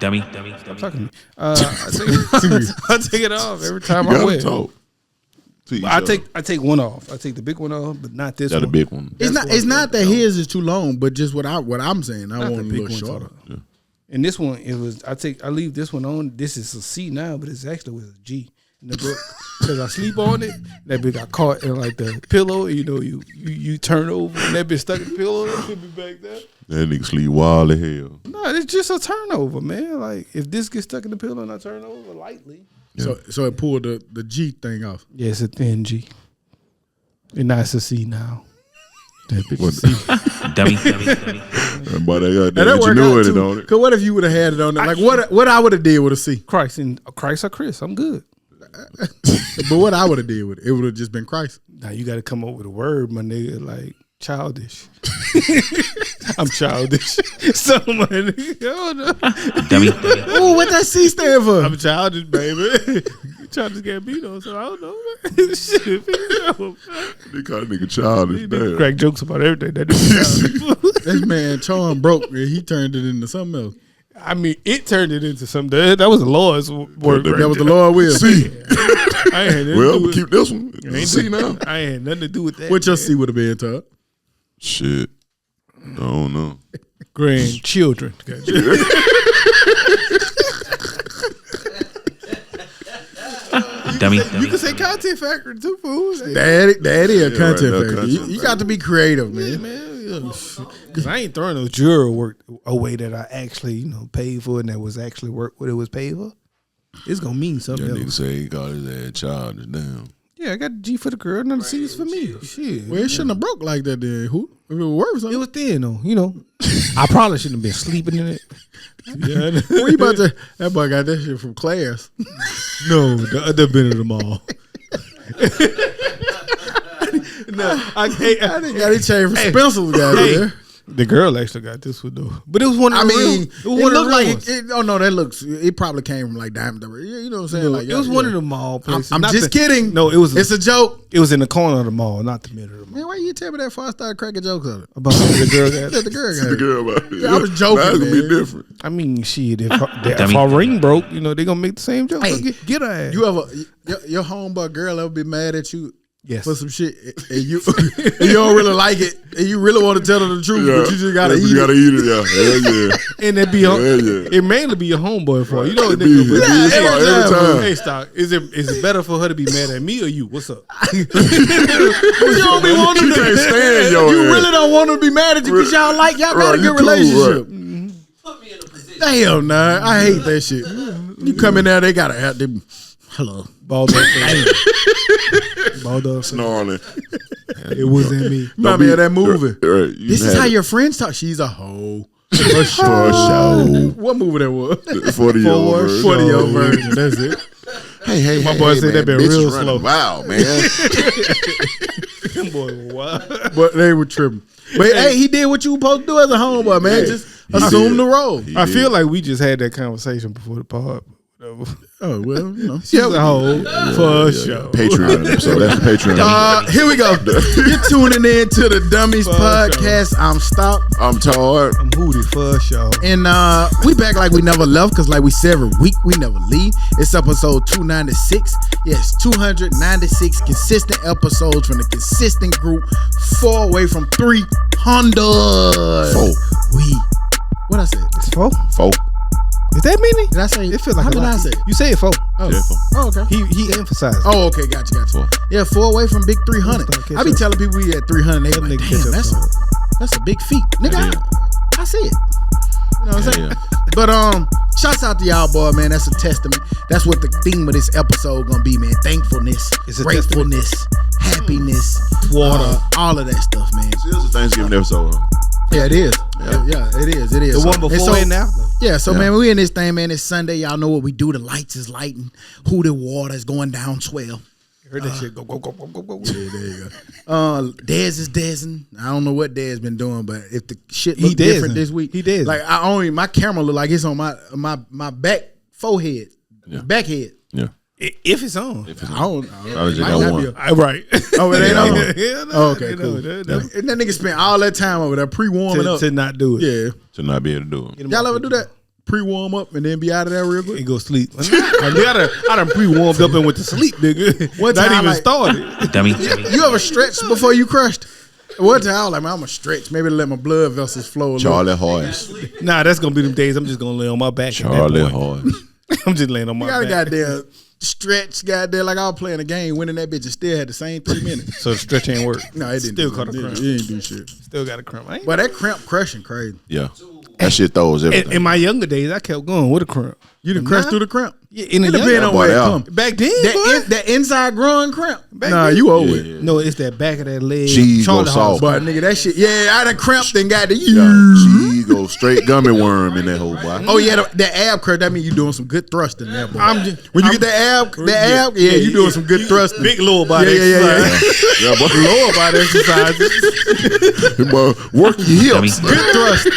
Dummy. Stop talking to me. I take it off every time I wear it. I take one off. I take the big one off, but not this one. The big one. It's not that his is too long, but just what I'm saying. I want a little shorter. Yeah. And this one, I leave this one on. This is a C now, but it's actually with a G in the book because I sleep on it. That bitch got caught in like the pillow. You know, you turn over and that bitch stuck in the pillow. That should be back there. That nigga sleep wild as hell. No, it's just a turnover, man. Like if this gets stuck in the pillow and I turn over lightly. Yeah. So it pulled the G thing off. Yeah, it's a thin G. And now it's a C now. That bitch is C. Dummy. But they got that ingenuity on it. Cause what if you would have had it on there? Like what I would have did with a C? Christ or Chris, I'm good. But what I would have did with it would have just been Christ. Now you got to come up with a word, my nigga, like childish. I'm childish. So my nigga, Dummy. Ooh, what that C stand for? I'm childish, baby. Childish Gambino, so I don't know. Shit, They call a nigga childish. They crack jokes about everything. That childish. This man charm broke, and he turned it into something else. I mean, it turned it into something. That was the Lord's work. That was the Lord will. C. I ain't had nothing Well, to do with, keep this one. C now. I ain't had nothing to do with that. What your C would have been, Todd? Shit. I don't know. Grandchildren. Dummy. You can say content factory too, fool. That is a content right, factor. You got to be creative, man. Because I ain't throwing no jury work away that I actually, paid for and that was actually work what it was paid for. It's gonna mean something That nigga else. say he got his ass childish. Damn. Yeah, I got the G for the girl, none of the C's for me. Shit. Well, it shouldn't have broke like that then. Who? If it was worth something. It was thin though, I probably shouldn't have been sleeping in it. Yeah. Where you about to? That boy got that shit from class. No, the other been at the mall. No, I think got it changed from Spencer's guy there. The girl actually got this one though, but it was one. Of the real, it looked like oh no, that looks. It probably came from like Diamond. You know what I'm saying? Like it was one of the mall places. I'm just kidding. No, it was. It's a joke. It was in the corner of the mall, not the middle of the mall. Man, why you tell me that before I started cracking jokes on it? About the girl got the girl got The girl about it. I was joking. That's gonna man. be different. I mean, shit. If our ring broke, they gonna make the same joke. Hey, get her ass. You ever your homeboy girl ever be mad at you? Yes. For some shit, and you don't really like it, and you really want to tell her the truth, but you just gotta eat it. You gotta eat it, yeah. And it be it mainly be your homeboy for you know. Every time. Hey, Stock, is it better for her to be mad at me or you? What's up? You don't be wanting You can't stand your You ass. really don't want her to be mad at you because y'all got a good relationship. Put me in a position. Damn, nah, I hate that shit. You come in there, they gotta have them. Hello, Balled up. Balled up. Snarling. It wasn't me. Remind me of that movie. Right, This is how your friends talk. She's a hoe. For sure. What movie that was? 40-year-old version. 40-year-old version. That's it. Hey, My boy said that been real slow. Wow, man. Them boys were wild. But they were tripping. But hey, he did what you were supposed to do as a homeboy, man. Just assume the role. I feel like we just had that conversation before the pod. Oh, well, She's a hoe for sure. Patreon episode. That's the Patreon. Here we go. You're tuning in to the Dummies podcast. I'm Stock. I'm tired. I'm Hootie for sure. And we back like we never left, because like we said every week, we never leave. It's episode 296. Yes, 296 consistent episodes from the consistent group. 4 away from 300. 4. What I said? It's 4? 4. Is that many? Did I say? It feels like how a did lot. I say? You say it 4. Oh, Yeah, 4. Oh, okay. He emphasized. Oh, okay, gotcha. 4. Yeah, 4 away from big 300. I be telling people we at 300. They like, damn, that's a big feat, nigga. I see it. You know what I'm saying? Yeah. But shouts out to y'all, boy, man. That's a testament. That's what the theme of this episode gonna be, man. Thankfulness, gratefulness, happiness, water, all of that stuff, man. See, this is a Thanksgiving episode. Huh? Yeah, it is. Yeah, it is. It is. The one before and after. Yeah, so man, we in this thing, man. It's Sunday. Y'all know what we do. The lights is lighting. Who the water is going down 12. Heard that shit go. Yeah, there you go. Dez is Dezing. I don't know what Dez been doing, but if the shit look different this week, he did. Like my camera look like it's on my back forehead, back head. Yeah. If it's on. I don't. I just got one. Right. Oh, it ain't on. Yeah, no, Oh, okay, cool. And that nigga spent all that time over there pre-warming up to not do it. Yeah. To not be able to do it. Y'all ever do that? pre-warm up and then be out of there real quick? And go sleep. I done pre-warmed up and went to sleep, nigga. One Not time, even like- started. Dummy. You ever stretched before you crushed? One time I was like, man, I'm gonna stretch. Maybe to let my blood vessels flow a little. Charlie Horse. Nah, that's gonna be them days I'm just gonna lay on my back. Charlie at that point. Horse. I'm just laying on my You got a back. goddamn stretch, goddamn, like I was playing a game, winning that bitch and still had the same 3 minutes. So the stretch ain't work. No, it didn't. Still do caught a it. cramp. It didn't do shit. Still got a cramp. I ain't- But that cramp crushing crazy. Yeah. That shit throws everything. in my younger days, I kept going with a cramp. You done crushed through the cramp. Yeah, in the It depends younger, on where it Boy, come. back then, That inside growing cramp. Nah, then? you owe Yeah, it. yeah. no, it's that back of that leg. Cheese Charlie go horse. soft. But nigga, that shit, yeah, I done cramped and got the Yeah, she go straight gummy worm in that whole boy. Oh yeah, that ab crush. That mean you doing some good thrusting there, boy. When you I'm- get that ab, yeah, you doing some good thrusting. Big lower body Yeah. exercise. Yeah, boy. Lower body exercises. Boy, work your Dummy. hips. Good thrust.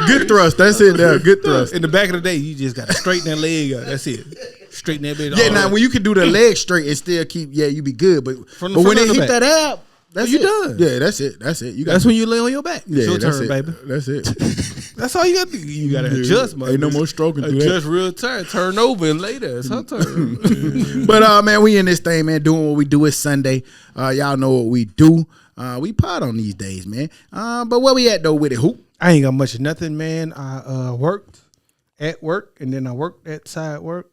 Good thrust. That's it there. Good thrust. In the back of the day, you just got to straighten that leg up. That's it. Straighten that bitch. Yeah, all now up. when you can do the leg straight and still keep, yeah, you be good. But From but when the they hit back. that ab, that's You it. done. Yeah, that's it. That's it. You got That's when you lay on your back. yeah, It's your that's turn, it. baby. That's it. That's all you got to do. You got to adjust, man. Ain't no more stroking through that. Adjust real tight. Turn over and lay there. It's her turn. But man, we in this thing, man, doing what we do. It's Sunday. Y'all know what we do. We pot on these days, man. But where we at though with it, hoop? I ain't got much of nothing, man. I worked at work, and then I worked at side work.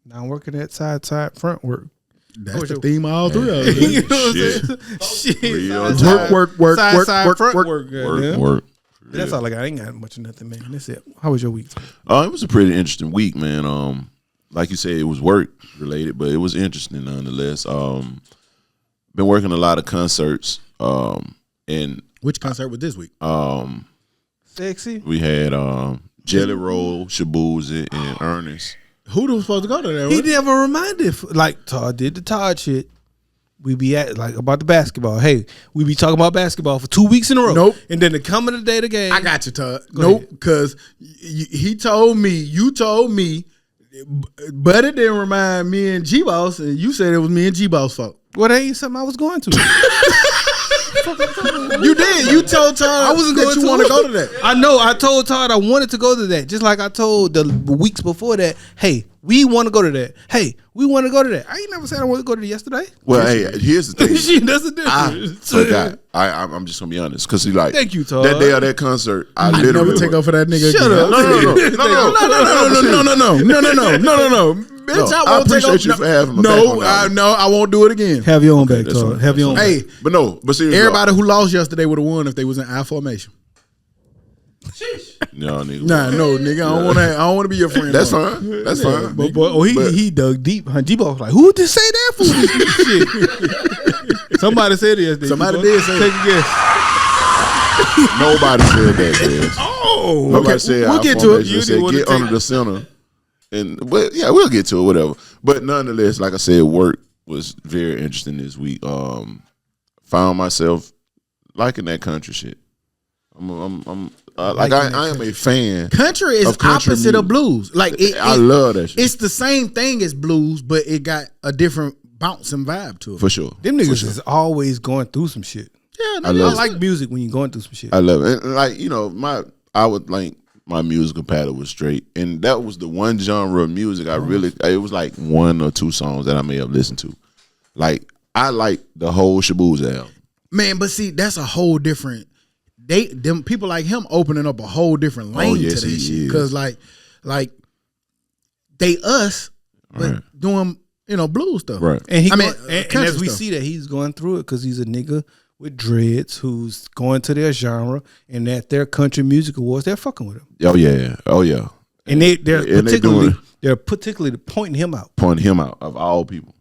Now I'm working at side front work. That's the theme of all three of us. You know what I'm Shit. saying? Shit. Real Side- Work, side, work, front work. work. goddamn. Work. That's all I got. I ain't got much of nothing, man. That's it. How was your week? It was a pretty interesting week, man. Like you said, it was work related, but it was interesting nonetheless. Been working a lot of concerts. And Which concert was this week? Sexy. we had Jelly Roll, Shabuzi, and Ernest. Who was supposed to go to that? He Right? never reminded. Like Todd did the Todd shit. We be at like about the basketball. Hey, we be talking about basketball for 2 weeks in a row. Nope. And then the coming of the day of the game. I got you, Todd. Go Nope, ahead. because he told me, you told me, but it didn't remind me and G-Boss, and you said it was me and G-Boss' fault. Well, that ain't something I was going to. You did. You told Todd I wasn't that going you to want to go to that. I know. I told Todd I wanted to go to that. Just like I told the weeks before that, hey, we want to go to that. Hey, we want to go to that. I ain't never said I want to go to that yesterday. Well, hey, here's the thing. Shit, that's the I difference. forgot. I'm just gonna be honest, because like, Thank you, Todd. that day of that concert, I I literally never take off for that nigga. Shut again. up. No. Bitch, I I won't take appreciate off. you for having my No, back on that one. I won't do it again. Have your own back, that's Todd. fine. Have your own back. Hey, But seriously, everybody who lost yesterday would have won if they was in I formation. no, nigga. Nah, no, nigga, I don't want to be your friend. That's no. fine. That's fine. But boy, But- he dug deep. Huh? G-Ball was like, who just say that for? Shit. Somebody said it yesterday. Somebody G-Ball. did say Take it. a guess. Nobody said that, man. Oh, Nobody okay, said we'll our get to it. formation. You It said didn't wanna get take- under the center. But yeah, we'll get to it, whatever. But nonetheless, like I said, work was very interesting this week. Found myself liking that country shit. I am a fan. Country is Of country opposite of music. blues. Like I love that shit. It's the same thing as blues, but it got a different bounce and vibe to it. For sure. them niggas is always going through some shit. Yeah, I I love it. like music when you're going through some shit. I love it. And like, I would like my musical palette was straight. And that was the one genre of music it was like one or two songs that I may have listened to. Like, I like the whole Shabuzi album. man. But see, that's a whole different. Them people like him opening up a whole different lane yes, to this he shit. is. Because like they us, but Right. doing blues stuff. Right. And I mean, and country as we stuff. see that he's going through it because he's a nigga with dreads who's going to their genre and at their country music awards, they're fucking with him. Oh yeah. Oh yeah. And they're And they doing- particularly pointing him out. Pointing him out of all people.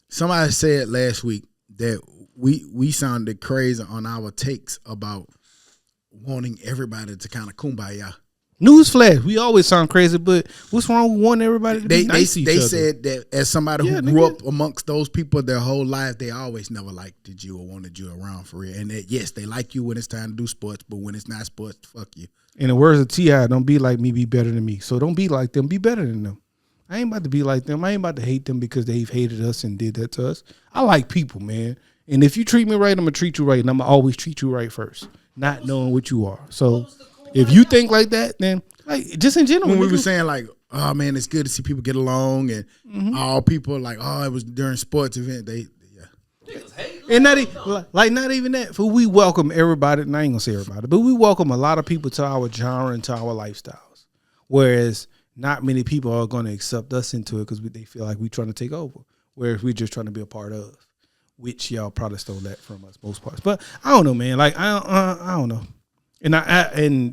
Somebody said last week that we sounded crazy on our takes about wanting everybody to kind of kumbaya. Newsflash, we always sound crazy, but what's wrong with wanting everybody to They be nice to each they other? said that as somebody Yeah, who grew nigga. up amongst those people their whole life, they always never liked you or wanted you around for real. And that yes, they like you when it's time to do sports, but when it's not sports, fuck you. In the words of T.I., don't be like me, be better than me. So don't be like them, be better than them. I ain't about to be like them. I ain't about to hate them because they've hated us and did that to us. I like people, man. And if you treat me right, I'm going to treat you right. And I'm going to always treat you right first, not knowing what you are. So if you think like that, then Like just in general. When we nigga. were saying like, oh man, it's good to see people get along, and all people like, oh, it was during sports event. And not not even that. For we welcome everybody. And I ain't gonna say everybody, but we welcome a lot of people to our genre and to our lifestyles. Whereas not many people are going to accept us into it because they feel like we trying to take over. Whereas we're just trying to be a part of, which y'all probably stole that from us most parts. But I don't know, man. Like I don't know. And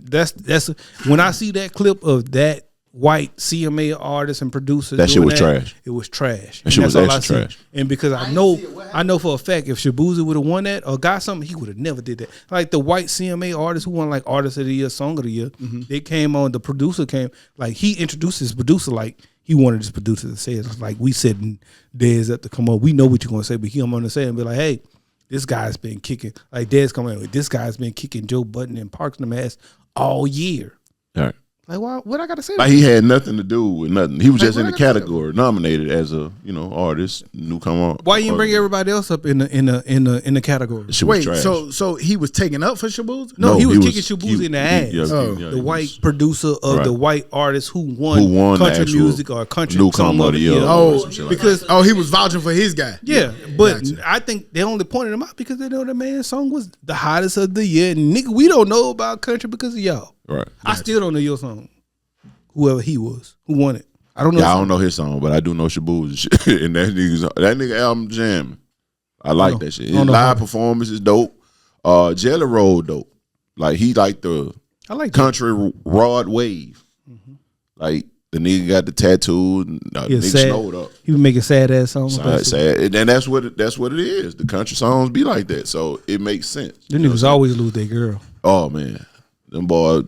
that's when I see that clip of that white CMA artist and producer. That shit was trash. It was trash. That shit was extra trash. And because I know for a fact if Shabuzi would have won that or got something, he would have never did that. Like the white CMA artist who won like Artist of the Year, Song of the Year, they came on. The producer came like he introduced his producer like he wanted his producer to say it. It's like we sitting Dez up to come up. We know what you're gonna say, but he come on to say and be like, hey. This guy's been kicking, like Dez coming in with, this guy's been kicking Joe Budden and Parks in the ass all year. All right. Like, what I got to say? Like he had nothing to do with nothing. He was just in the category, nominated as a artist, newcomer. Why you didn't bring everybody else up in the category? Wait, so he was taking up for Shabuzi? No, he was kicking Shabuzi in the ass. The white producer of the white artist who won country music or country newcomer song of the year. Because he was vouching for his guy. Yeah, but I think they only pointed him out because they know the man's song was the hottest of the year. And nigga, we don't know about country because of y'all. Right. I still don't know your song. Whoever he was, who won it. I don't know. Yeah, I don't know his song, but I do know Shabuzi. And that nigga album jamming. I like that shit. His live performance is dope. Jelly Roll dope. Like he like the country Rod Wave. Like the nigga got the tattoo. And nigga snowed up. He was making sad ass songs. Sad. And that's what it is. The country songs be like that, so it makes sense. Them niggas always lose their girl. Oh man. Them boys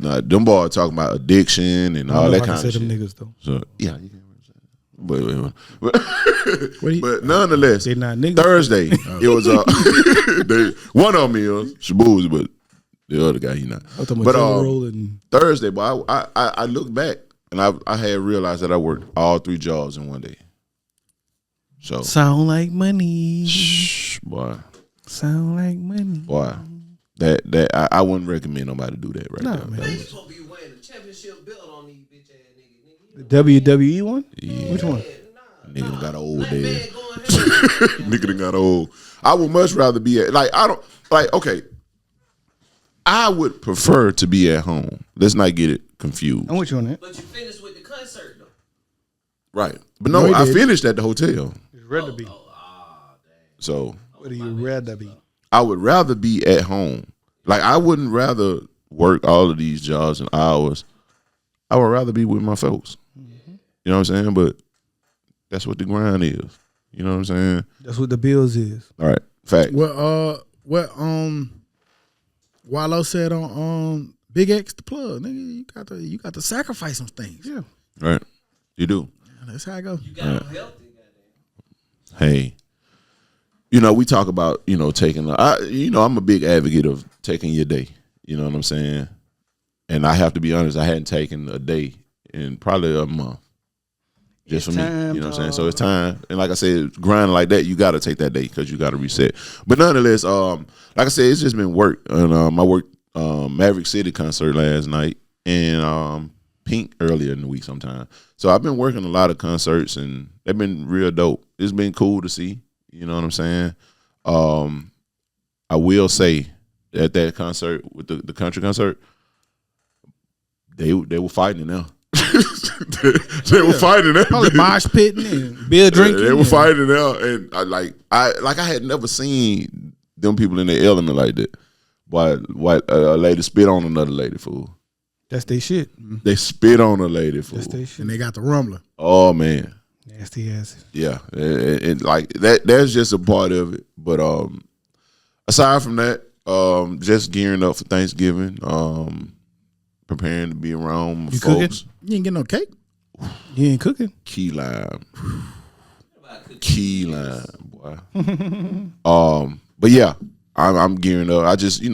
talking about addiction and all that kind of shit. Them niggas though. So yeah, you can but nonetheless, they not niggas. Thursday it was one of them is Shabuzi, but the other guy he not. But Thursday, but I look back and I had realized that I worked all 3 jobs in one day. So sound like money, boy. Sound like money, boy. That I wouldn't recommend nobody do that right now. Man, you supposed to be wearing the championship belt on these bitch ass niggas. The WWE one? Yeah. Which one? Nigga done got old there. Nigga done got old. I would much rather be at okay. I would prefer to be at home. Let's not get it confused. I'm with you on that. But you finished with the concert though. Right. But no, I finished at the hotel. It's rather be. So what do you rather be? I would rather be at home. Like I wouldn't rather work all of these jobs and hours. I would rather be with my folks. You know what I'm saying? But that's what the grind is. You know what I'm saying? That's what the bills is. All right. Fact. Well, Wallow said on Big X the plug, nigga, you got to sacrifice some things. Yeah. Right. You do. That's how I go. You got healthy, goddamn. Hey. We talk about, taking, I'm a big advocate of taking your day. You know what I'm saying? And I have to be honest, I hadn't taken a day in probably a month. Just for me. You know what I'm saying? So it's time. And like I said, grinding like that, you got to take that day because you got to reset. But nonetheless, like I said, it's just been work. And I worked Maverick City concert last night and Pink earlier in the week sometime. So I've been working a lot of concerts and they've been real dope. It's been cool to see. You know what I'm saying? I will say at that concert with the country concert, they were fighting now. they were fighting now. Probably mosh pitting and beer drinking. They were fighting now, and I had never seen them people in their element like that. Why a lady spit on another lady, fool. That's their shit. They spit on a lady, fool. That's their shit. And they got the rumbler. Oh man. Nasty ass. Yeah, and like that's just a part of it. But aside from that, just gearing up for Thanksgiving, preparing to be around my folks. Cooking? You ain't get no cake? You ain't cooking? Key lime, boy. But yeah, I'm gearing up. I just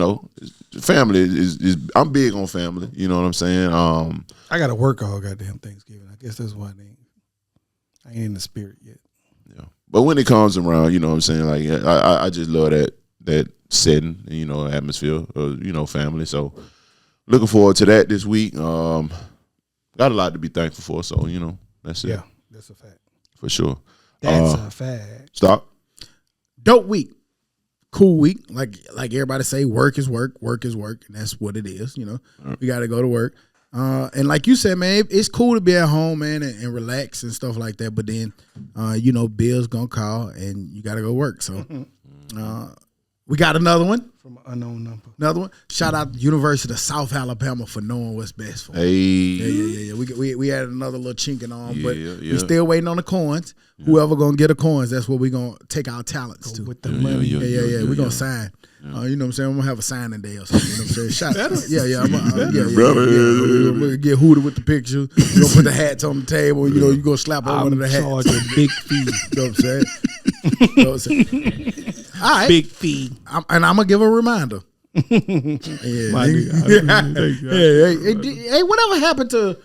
family is I'm big on family. You know what I'm saying? I got to work all goddamn Thanksgiving. I guess that's why I ain't in the spirit yet. Yeah, but when it comes around, you know what I'm saying? Like I just love that setting, atmosphere, family. So looking forward to that this week. got a lot to be thankful for. So that's it. Yeah, that's a fact. For sure. That's a fact. Stop. Dope week. Cool week. Like everybody say, work is work, and that's what it is. We got to go to work. And like you said, man, it's cool to be at home, man, and relax and stuff like that. But then, bills gonna call and you got to go work. So, we got another one from an unknown number. Another one. Shout out to University of South Alabama for knowing what's best for them. Hey. Yeah. We had another little chinking on, but yeah. we still waiting on the coins. Whoever gonna get the coins, that's what we gonna take our talents to. With the money. Yeah. We gonna sign. You know what I'm saying? I'm gonna have a signing day or something. You know what I'm saying? Shout out. Yeah. I'm gonna get hooted with the picture. You gonna put the hats on the table. You gonna slap on one of the hats. Charge a big fee. You know what I'm saying? All right. Big fee. And I'm gonna give a reminder. My nigga. Hey, whatever happened to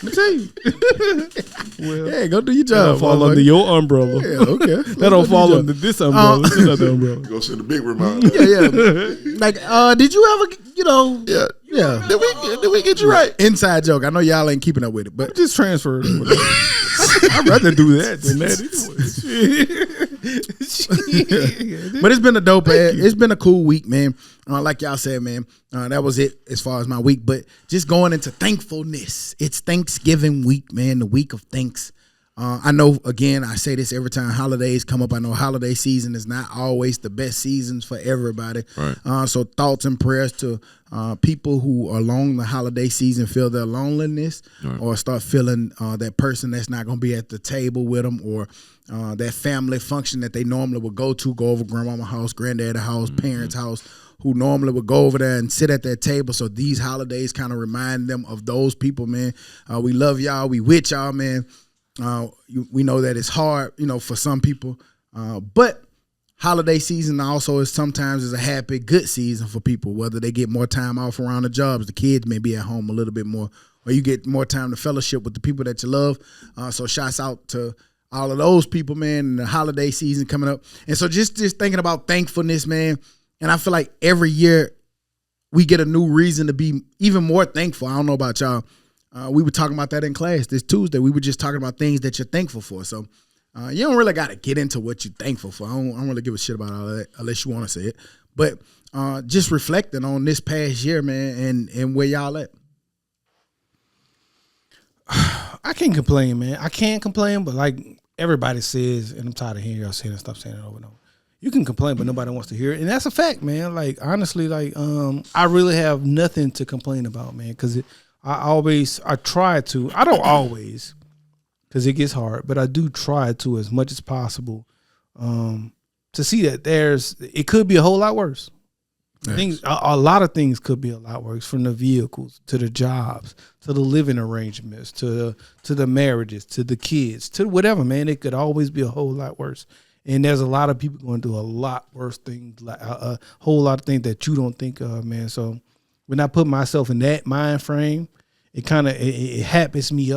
Let me tell you. Well, hey, go do your that job. don't fall under your umbrella. Yeah, okay. That don't fall under this umbrella. It's another umbrella. Go send a big reminder. Yeah. Like, did you ever, Yeah. Did we get you right? Inside joke. I know y'all ain't keeping up with it, but Just transfer it. I'd rather do that than that anyway. But it's been a dope. It's been a cool week, man. Like y'all said, man. That was it as far as my week. But just going into thankfulness. It's Thanksgiving week, man. The week of thanks. I know, again, I say this every time holidays come up. I know holiday season is not always the best seasons for everybody. Right. So thoughts and prayers to people who along the holiday season feel their loneliness or start feeling that person that's not going to be at the table with them or that family function that they normally would go over grandmama's house, granddad's house, parents' house, who normally would go over there and sit at that table. So these holidays kind of remind them of those people, man. We love y'all. We with y'all, man. We know that it's hard, for some people, but holiday season also is sometimes a happy, good season for people, whether they get more time off around the jobs, the kids may be at home a little bit more, or you get more time to fellowship with the people that you love. So shouts out to all of those people, man, and the holiday season coming up. And so just thinking about thankfulness, man, and I feel like every year we get a new reason to be even more thankful. I don't know about y'all. We were talking about that in class this Tuesday. We were just talking about things that you're thankful for. So you don't really got to get into what you're thankful for. I don't really give a shit about all that unless you want to say it. But just reflecting on this past year, man, and where y'all at. I can't complain, man. I can't complain, but like everybody says, and I'm tired of hearing y'all saying it, stop saying it over and over. You can complain, but nobody wants to hear it. And that's a fact, man. Like, honestly, like, I really have nothing to complain about, man, because I try to. I don't always, because it gets hard, but I do try to as much as possible to see that it could be a whole lot worse. Things, a lot of things could be a lot worse, from the vehicles to the jobs to the living arrangements to the marriages to the kids to whatever, man. It could always be a whole lot worse. And there's a lot of people going through a lot worse things, like a whole lot of things that you don't think of, man. So when I put myself in that mind frame, it kind of it happies me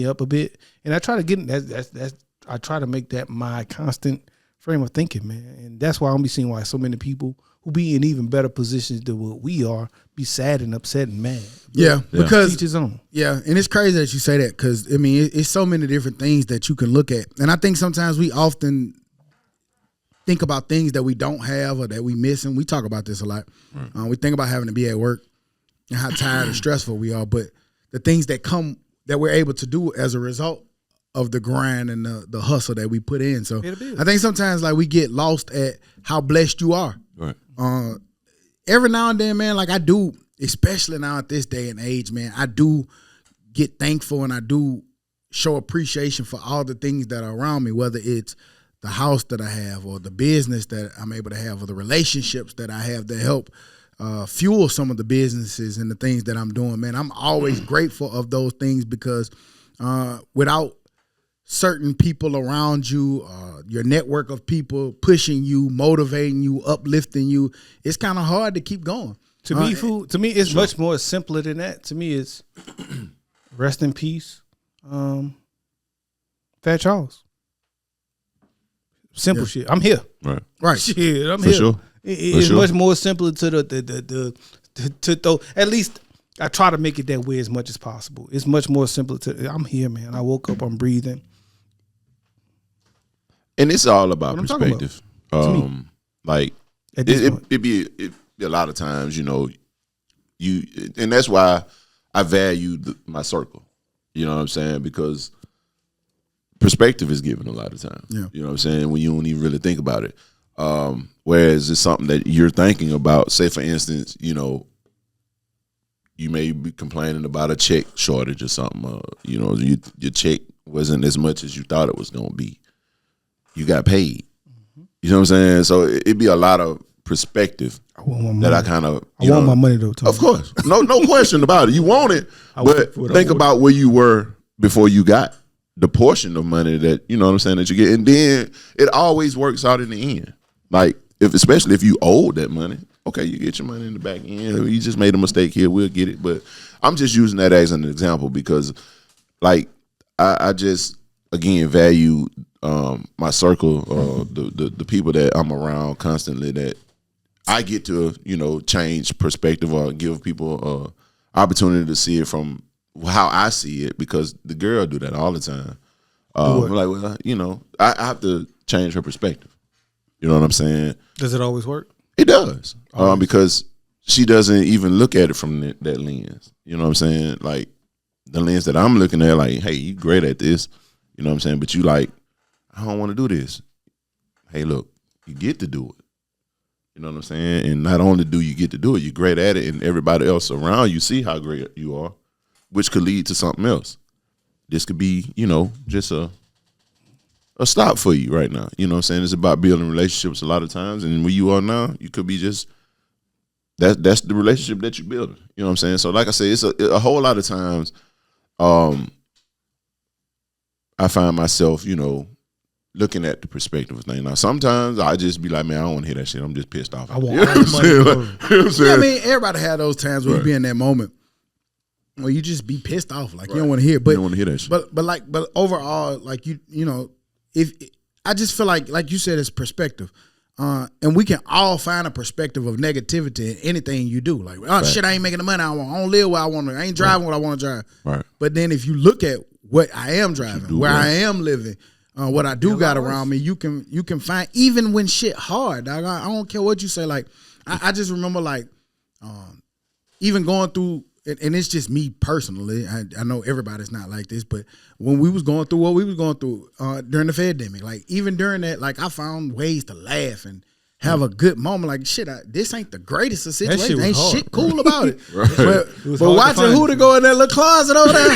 up a bit, and I try to get that's I try to make that my constant frame of thinking, man. And that's why I'm be seeing why so many people who be in even better positions than what we are be sad and upset and mad. Yeah, because each his own. Yeah, and it's crazy that you say that because I mean it's so many different things that you can look at, and I think sometimes we often think about things that we don't have or that we miss, and we talk about this a lot. We think about having to be at work and how tired and stressful we are, but the things that we're able to do as a result of the grind and the hustle that we put in. So I think sometimes like we get lost at how blessed you are. Right. Every now and then, man, like I do, especially now at this day and age, man, I do get thankful and I do show appreciation for all the things that are around me, whether it's the house that I have or the business that I'm able to have or the relationships that I have that help fuel some of the businesses and the things that I'm doing, man. I'm always grateful of those things because without certain people around you, your network of people pushing you, motivating you, uplifting you, it's kind of hard to keep going. To me, it's much more simpler than that. To me, it's rest in peace, Fat Charles. Simple shit. I'm here. Right. Shit, I'm For here. Sure. It's much more simpler to to throw. At least I try to make it that way as much as possible. It's much more simpler I'm here, man. I woke up, I'm breathing. And it's all about What I'm talking perspective. At It this point. be a lot of times, and that's why I value my circle. You know what I'm saying? Because perspective is given a lot of times. Yeah. You know what I'm saying? When you don't even really think about it. Whereas it's something that you're thinking about. Say, for instance, you may be complaining about a check shortage or something. Your check wasn't as much as you thought it was going to be. You got paid. You know what I'm saying? So it'd be a lot of perspective I want my money. that I kind of. I want my money though, Tom. Of course, no question about it. You want it, but want think about where you were before you got the portion of money that you know what I'm saying that you get, and then it always works out in the end. Like especially if you owed that money, okay, you get your money in the back end. You just made a mistake here, we'll get it. But I'm just using that as an example because, like, I just again value my circle, the people that I'm around constantly that I get to, change perspective or give people opportunity to see it from how I see it because the girl do that all the time. I have to change her perspective. You know what I'm saying? Does it always work? It does. Because she doesn't even look at it from that lens. You know what I'm saying? Like the lens that I'm looking at, like, hey, you great at this. You know what I'm saying? But you like, I don't want to do this. Hey, look, you get to do it. You know what I'm saying? And not only do you get to do it, you're great at it, and everybody else around you see how great you are, which could lead to something else. This could be, just a stop for you right now. You know what I'm saying? It's about building relationships a lot of times, and where you are now, you could be just that's the relationship that you're building. You know what I'm saying? So like I say, it's a whole lot of times I find myself, looking at the perspective of things. Now, sometimes I just be like, man, I don't want to hear that shit. I'm just pissed off. I want all the money. You know what I'm saying? Yeah, I mean, everybody had those times where you be in that moment where you just be pissed off, like you don't want to hear. But you don't want to hear that shit. But overall, like if I just feel like you said, it's perspective, and we can all find a perspective of negativity in anything you do. Like, shit, I ain't making the money I want. I don't live where I want to. I ain't driving what I want to drive. Right. But then if you look at what I am driving, where I am living. What I do got around me, you can find even when shit hard. Dog, I don't care what you say. Like I just remember like even going through, and it's just me personally. I know everybody's not like this, but when we was going through what we was going through during the pandemic, like even during that, like I found ways to laugh and have a good moment. Like shit, this ain't the greatest of situations. Ain't hard. shit cool about it. Right. But hard watching to who to go in that little closet over there.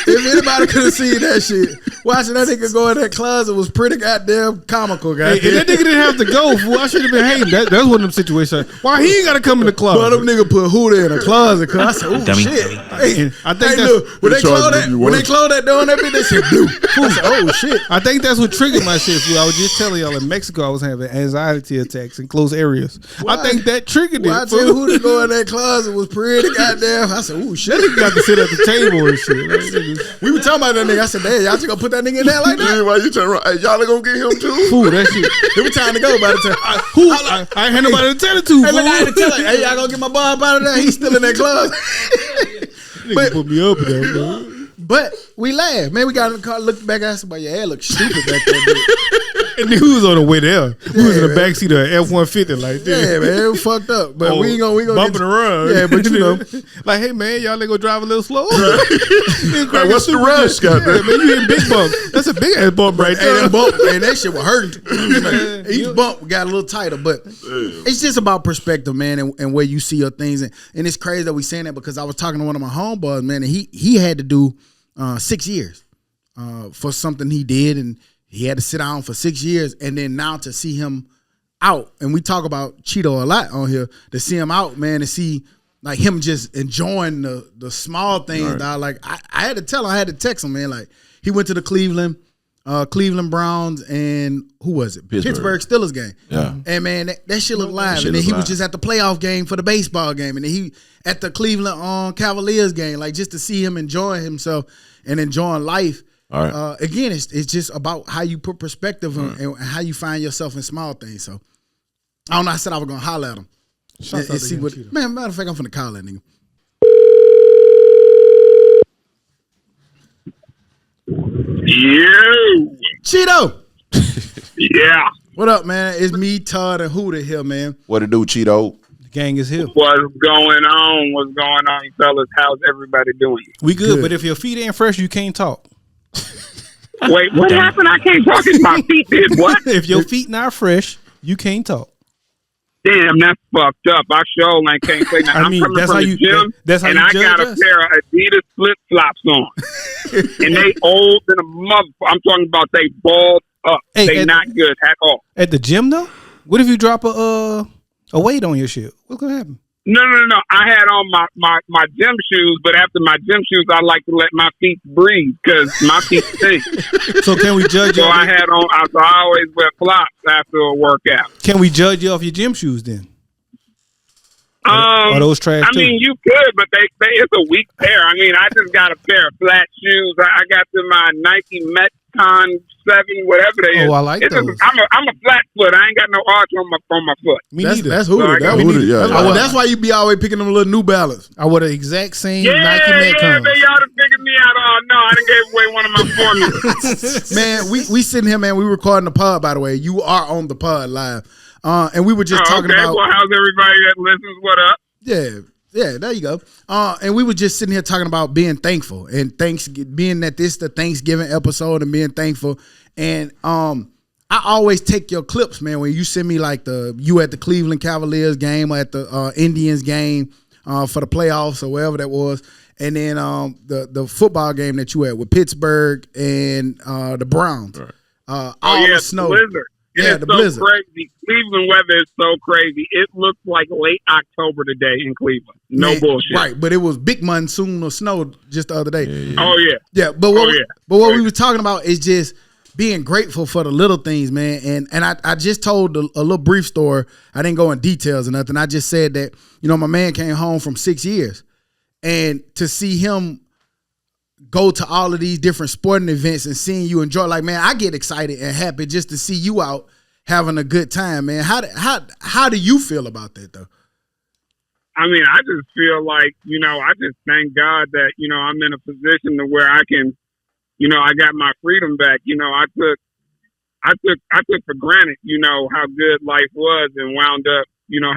If anybody could have seen that shit, watching that nigga go in that closet was pretty goddamn comical, guys. Hey, that nigga didn't have to go, fool. I should have been hating. That's one of them situations. Why he ain't got to come in the closet? But them nigga put Huda in a closet. Cause I said, "Oh Dummy. shit!" Hey, I think hey, that's- look, when they close that door and that bitch, that shit blue. I said, "Oh shit!" I think that's what triggered my shit, fool. I was just telling y'all in Mexico I was having anxiety attacks in close areas. I think that triggered it. Watching fool. Huda go in that closet was pretty goddamn. I said, "Oh That shit!" nigga got to sit at the table and shit. That nigga- We were talking about that nigga. I said, "Damn, y'all just gonna put that nigga in there like that?" Yeah, why you turn around? Hey, y'all are gonna get him too? Fool, that shit. It was time to go by the time. I ain't had nobody to tell it to. Hey, look, I had to tell her, hey, y'all gonna get my bob out of there? He's still in that closet. Nigga put me up in there, bro. But we laughed. Man, we got in the car, looked back, I said, "But your hair looks stupid back there, dude." And then we was on the way there. We was in the backseat of an F-150 like this. Yeah, man, it was fucked up. But we gonna bumping around. Yeah, but you know. Like, hey man, y'all ain't gonna drive a little slow. Like, what's the rush, Yeah, goddamn? man, you hit big bump. That's a big ass bump right Hey, there. that bump, man, that shit was hurting. Each bump got a little tighter, but it's just about perspective, man, and where you see your things. And it's crazy that we saying that because I was talking to one of my homeboys, man, and he had to do 6 years for something he did, and he had to sit down for 6 years, and then now to see him out, and we talk about Cheeto a lot on here, to see him out, man, and see like him just enjoying the small things, Right. dog. Like I had to tell him, I had to text him, man. Like he went to the Cleveland Browns and who was it? Pittsburgh Steelers game. Yeah. And man, that shit looked live. shit And then look he was live. just at the playoff game for the baseball game, and then he at the Cleveland Cavaliers game, like just to see him enjoying himself and enjoying life. All right. Again, it's just about how you put perspective and how you find yourself in small things. So I don't know. I said I was gonna holler at him. Shouts out And to see him, what Cheeto. man. Matter of fact, I'm finna call that nigga. You. Cheeto, Yeah. what up, man? It's me, Todd, and Huda here, man. What to do, Cheeto? The gang is here. What's going on? What's going on, fellas? How's everybody doing? We good, Good. but if your feet ain't fresh, you can't talk. Wait, what happened? I can't talk if my feet did what? If your feet not fresh, you can't talk. Damn, that's fucked up. I sure ain't can't say nothing. I mean, I'm coming that's from how the you- gym, that's how and you I judge got a us? pair of Adidas flip flops on, and they old than a mother. I'm talking about they balled up. Hey, they and- not good at all. At the gym though, what if you drop a weight on your shit? What's gonna happen? No. I had on my gym shoes, but after my gym shoes, I like to let my feet breathe because my feet stink. So can we judge you? So I had on. So I always wear flops after a workout. Can we judge you off your gym shoes then? Are those trash I too? mean, you could, but they it's a weak pair. I mean, I just got a pair of flat shoes. I got my Nike Metcon 7, whatever they is. Oh, I like It's just- those. I'm a flat foot. I ain't got no arch on my foot. Me That's neither. that's So I Huda. got That's, Huda, yeah, that's, yeah. why, that's why you be always picking them little New Balance. I wear the exact same Yeah, Nike yeah, Metcons. they y'all done figured me out. Oh no, I done gave away one of my formulas. Man, we sitting here, man. We recording the pod, by the way. You are on the pod live, and we were just talking okay, about. well, how's everybody that listens? What up? Yeah, there you go. And we were just sitting here talking about being thankful and being that this the Thanksgiving episode and being thankful. And I always take your clips, man, when you send me like you at the Cleveland Cavaliers game or at the Indians game for the playoffs or wherever that was. And then the football game that you had with Pittsburgh and the Browns. Right. All the snow. Blizzard. Yeah, It's the so blizzard. crazy. Cleveland weather is so crazy. It looks like late October today in Cleveland. No Man, bullshit. Right, but it was big monsoon or snow just the other day. Oh yeah. Yeah, but what yeah. we were talking about is just being grateful for the little things, man. And I just told a little brief story. I didn't go in details or nothing. I just said that, my man came home from 6 years. And to see him go to all of these different sporting events and seeing you enjoy, like, man, I get excited and happy just to see you out having a good time, man. How do you feel about that, though? I mean, I just feel like, I just thank God that, I'm in a position to where I can, I got my freedom back. I took for granted, how good life was and wound up,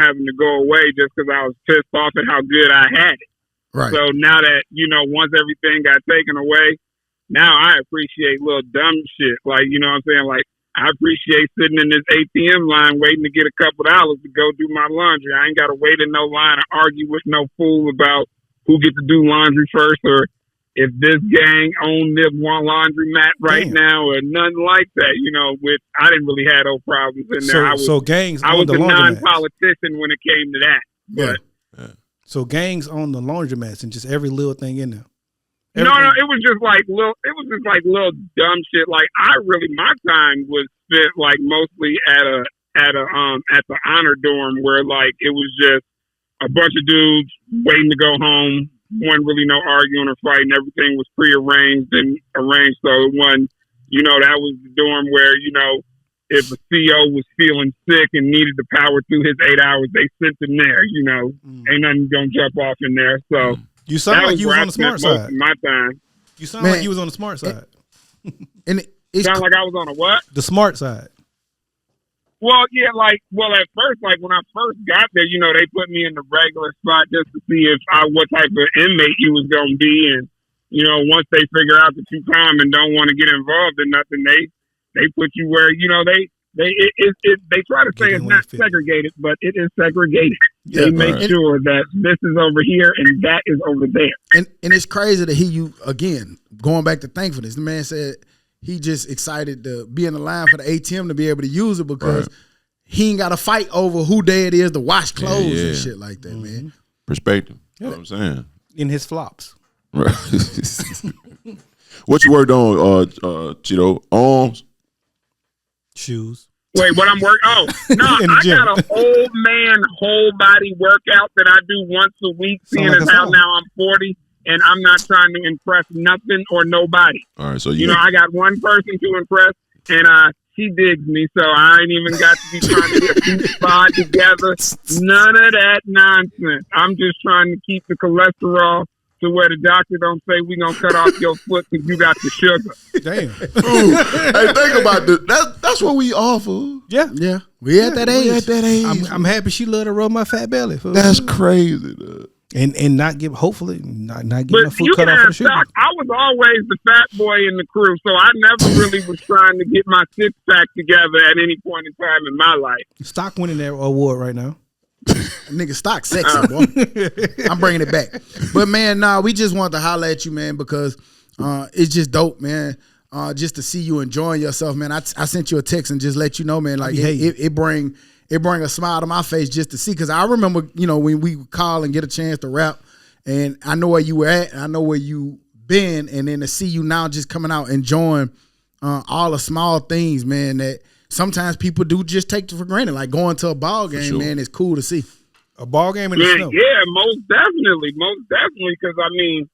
having to go away just because I was pissed off at how good I had it. Right. So now that, once everything got taken away, now I appreciate little dumb shit. Like, what I'm saying? Like, I appreciate sitting in this ATM line waiting to get a couple dollars to go do my laundry. I ain't got to wait in no line or argue with no fool about who gets to do laundry first or if this gang own this one laundromat right now or nothing like that, which I didn't really have no problems in there. So gangs I on was the a laundromats. non-politician when it came to that. But So gangs on the laundromats and just every little thing in there. No, it was just like little dumb shit. Like my time was spent like mostly at the honor dorm where like it was just a bunch of dudes waiting to go home. Wasn't really no arguing or fighting. Everything was prearranged and arranged. So it wasn't, that was the dorm where, if a CO was feeling sick and needed to power through his 8 hours, they sent him there, ain't nothing gonna jump off in there. So You sound that like you was where on the I spent smart most side. of my time. You sound Man. like you was on the smart side. And it's Sound like I was on a what? The smart side. Well, yeah, at first, when I first got there, they put me in the regular spot just to see what type of inmate you was going to be. And, once they figure out that you calm and don't want to get involved in nothing, they put you where, they try to say Get in it's where not you fit. segregated, but it is segregated. Yeah, They make right. sure that this is over here and that is over there. And it's crazy to hear you again going back to thankfulness. The man said he just excited to be in the line for the ATM to be able to use it because he ain't got to fight over who day it is to wash clothes and shit like that, man. Perspective. You know what I'm saying? In his flops. Right. What you worked on, Cheeto? Arms? Shoes. Wait, what I'm working? Oh, no, In the I gym. got an old man whole body workout that I do once a week, Sound seeing like as a how song. now I'm 40 and I'm not trying to impress nothing or nobody. All right, so I got one person to impress, and She digs me, so I ain't even got to be trying to get a beat spot together. None of that nonsense. I'm just trying to keep the cholesterol to where the doctor don't say we gonna cut off your foot because you got the sugar. Damn. Ooh, hey, think about that's what we all for. Yeah. We at that age. We at that age. I'm happy she let her rub my fat belly. Fool. That's crazy, dude. And not give, hopefully, not get But my foot you cut can off for the have sugar. stock. I was always the fat boy in the crew, so I never really was trying to get my six pack together at any point in time in my life. Stock winning that award right now. Nigga, stock sexy, boy. I'm bringing it back. But, man, we just want to holler at you, man, because it's just dope, man. Just to see you enjoying yourself, man. I sent you a text and just let you know, man, like it bring a smile to my face just to see. Because I remember, when we call and get a chance to rap, and I know where you were at, and I know where you been, and then to see you now just coming out enjoying all the small things, man, that sometimes people do just take for granted. Like going to a ball game, sure. man, it's cool to see. A ball game in the snow. Yeah, most definitely. Because I mean,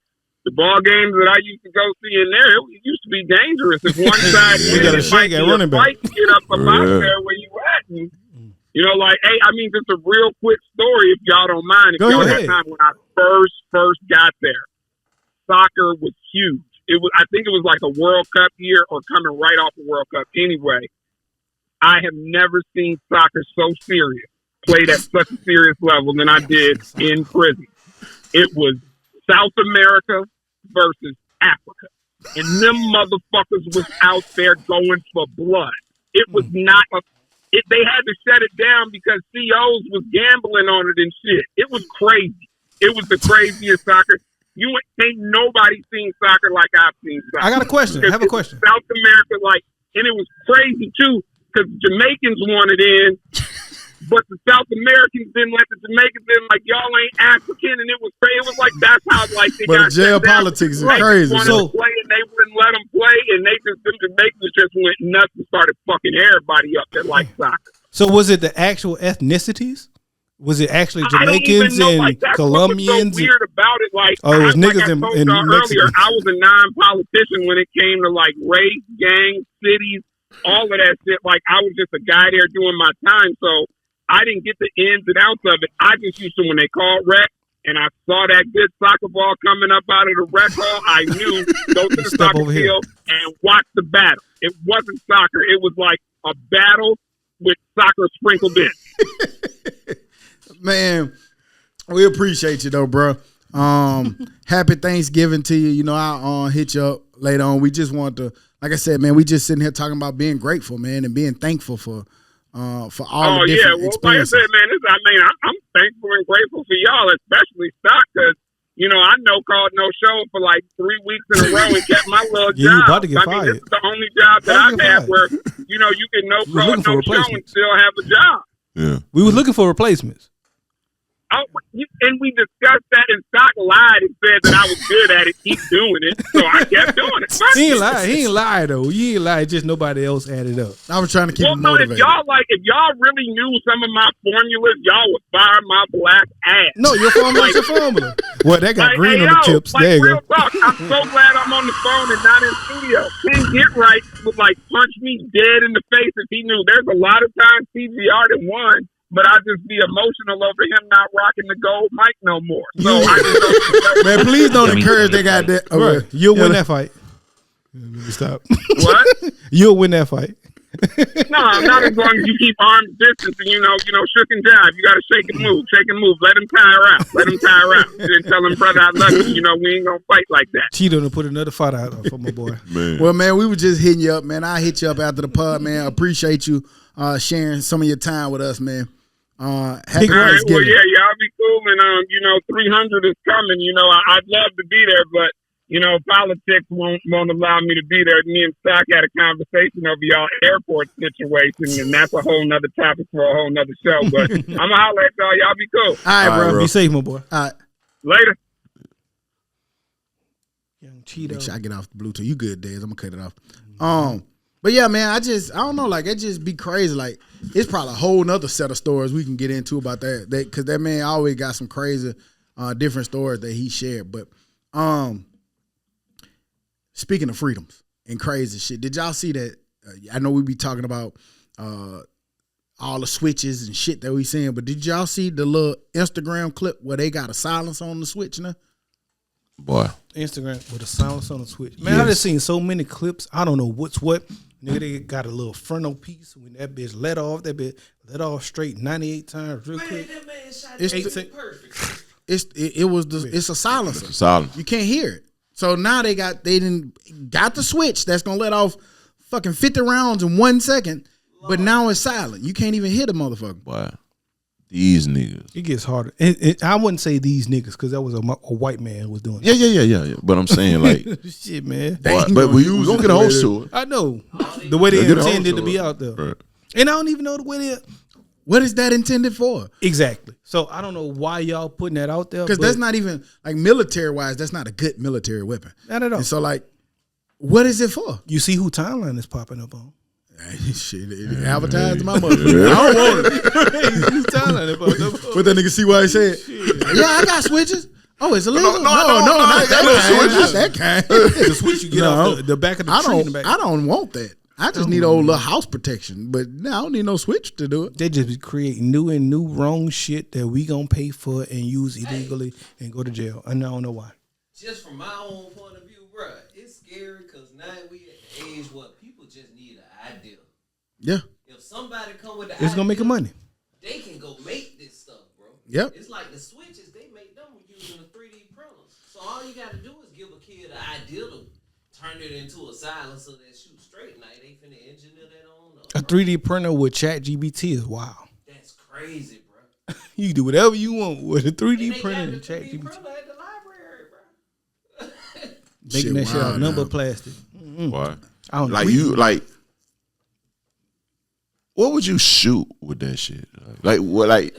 the ball games that I used to go see in there, it used to be dangerous. If one side You gotta wins, it might shake be at a running back. fight to get up from out there where you at. And, like, hey, I mean, just a real quick story, if y'all don't mind. If Go y'all ahead. had time, when I first got there, soccer was huge. I think it was like a World Cup year or coming right off the World Cup. Anyway, I have never seen soccer so serious, played at such a serious level than I did in prison. It was South America versus Africa. And them motherfuckers was out there going for blood. It was not they had to shut it down because COs was gambling on it and shit. It was crazy. It was the craziest soccer. You ain't nobody seen soccer like I've seen soccer. I got a question. I have a question. South America, and it was crazy too, because Jamaicans wanted in, but the South Americans didn't let the Jamaicans in. Like, y'all ain't African, and it was crazy. It was like that's how they But got jail shut down. politics is They crazy. wanted So- to play, and they wouldn't let them play, and them Jamaicans just went nuts and started fucking everybody up that liked soccer. So was it the actual ethnicities? Was it actually I don't even Jamaicans know, and that's Colombians? What was so weird about it, Oh, it was niggas I in told y'all Mexico. earlier, I was a non-politician when it came to race, gangs, cities, all of that shit. Like, I was just a guy there doing my time, so I didn't get the ins and outs of it. I just used to, when they called rec, and I saw that good soccer ball coming up out of the rec hall, I knew go to the Step soccer over here. field and watch the battle. It wasn't soccer; it was like a battle with soccer sprinkled in. Man, we appreciate you though, bro. Happy Thanksgiving to you. I'll hit you up later on. We just want to, like I said, man, we just sitting here talking about being grateful, man, and being thankful for all the different experiences. Like I said, man, I'm thankful and grateful for y'all, especially Stock, because I called no show for 3 weeks in a row and kept my little Yeah, job. you about to get This fired. is the only job that About I've to get had fired. where you can no was call, looking for no show and replacements. still have a job. Yeah. We was looking for replacements. And we discussed that, and Stock lied and said that I was good at it. Keep doing it, so I kept doing it. He ain't lie. He ain't lie though. He ain't lie. Just nobody else added up. I was trying to keep Well, him no, if motivated. y'all really knew some of my formulas, y'all would fire my black ass. No, your formula is your formula. Well, that got green on the tips. There you real go. talk. I'm so glad I'm on the phone and not in studio. King Get Right would punch me dead in the face if he knew. There's a lot of times PGR done won, but I just be emotional over him not rocking the gold mic no more. So I just don't. Man, please don't Dummy. encourage that guy. Right. You'll win that fight. Let me stop. What? You'll win that fight. No, not as long as you keep arms distance and shook and jive. You got to shake and move. Let him tire out. Then tell him, brother, I love you. We ain't gonna fight like that. Cheeto done put another fight out for my boy. Man. Well, man, we were just hitting you up, man. I'll hit you up after the pod, man. Appreciate you sharing some of your time with us, man. Happy All right, well, Thanksgiving. yeah, y'all be cool, and 300 is coming. I'd love to be there, but politics won't allow me to be there. Me and Stock had a conversation over y'all airport situation, and that's a whole nother topic for a whole nother show. But I'm gonna holler at y'all. Y'all be cool. All right, bro. Be safe, my boy. All right. Later. Young Make sure I Cheeto. get off the Bluetooth. You good, Dez. I'm gonna cut it off. But yeah, man, I don't know, it just be crazy. It's probably a whole nother set of stories we can get into about that. Because that man always got some crazy, different stories that he shared. But speaking of freedoms and crazy shit, did y'all see that I know we be talking about all the switches and shit that we seeing, but did y'all see the little Instagram clip where they got a silence on the switch now? Boy. Instagram with a silence on the switch. Man, I just seen so many clips. I don't know what's what. Nigga, they got a little frontal piece. When that bitch let off straight 98 times real quick. That man shot It's that perfect. It's a silencer. Silent. You can't hear it. So now they got the switch that's gonna let off fucking 50 rounds in 1 second, but now it's silent. You can't even hit a motherfucker. Boy. These niggas. It gets harder. I wouldn't say these niggas because that was a white man who was doing it. Yeah. But I'm saying like, Shit, man. boy, but we gonna get a host to it. I know the way they Get a host intended to be it. out there, Right. and I don't even know the way they. What is that intended for? Exactly. So I don't know why y'all putting that out there Because that's not even like military wise. That's not a good military weapon. Not at all. And so like, what is it for? You see who timeline is popping up on? Shit, it advertised my mother. I don't want it. Who timeline is popping up on? But that nigga see why he said, yeah, I got switches. Oh, it's illegal? No, not that kind. The switch you get off the back of the tree in the back. I don't want that. I just need old little house protection. But no, I don't need no switch to do it. They just be creating new wrong shit that we gonna pay for and use illegally and go to jail. And I don't know why. Just from my own point of view, bro, it's scary because now we at the age where people just need an idea. Yeah. If somebody come with the It's gonna make a money. they can go make this stuff, bro. Yep. It's like the switches, they make them using the 3D printers. So all you gotta do is give a kid an idea to turn it into a silencer that shoots straight. Now they finna engineer that on up. A 3D printer with ChatGPT is wild. That's crazy, bro. You can do whatever you want with a 3D They printer got and the 3D ChatGPT. printer at the library, bro. Making that shit out of wild number now. plastic. Boy. I don't know. Like you like. What would you shoot with that shit? Like what? Like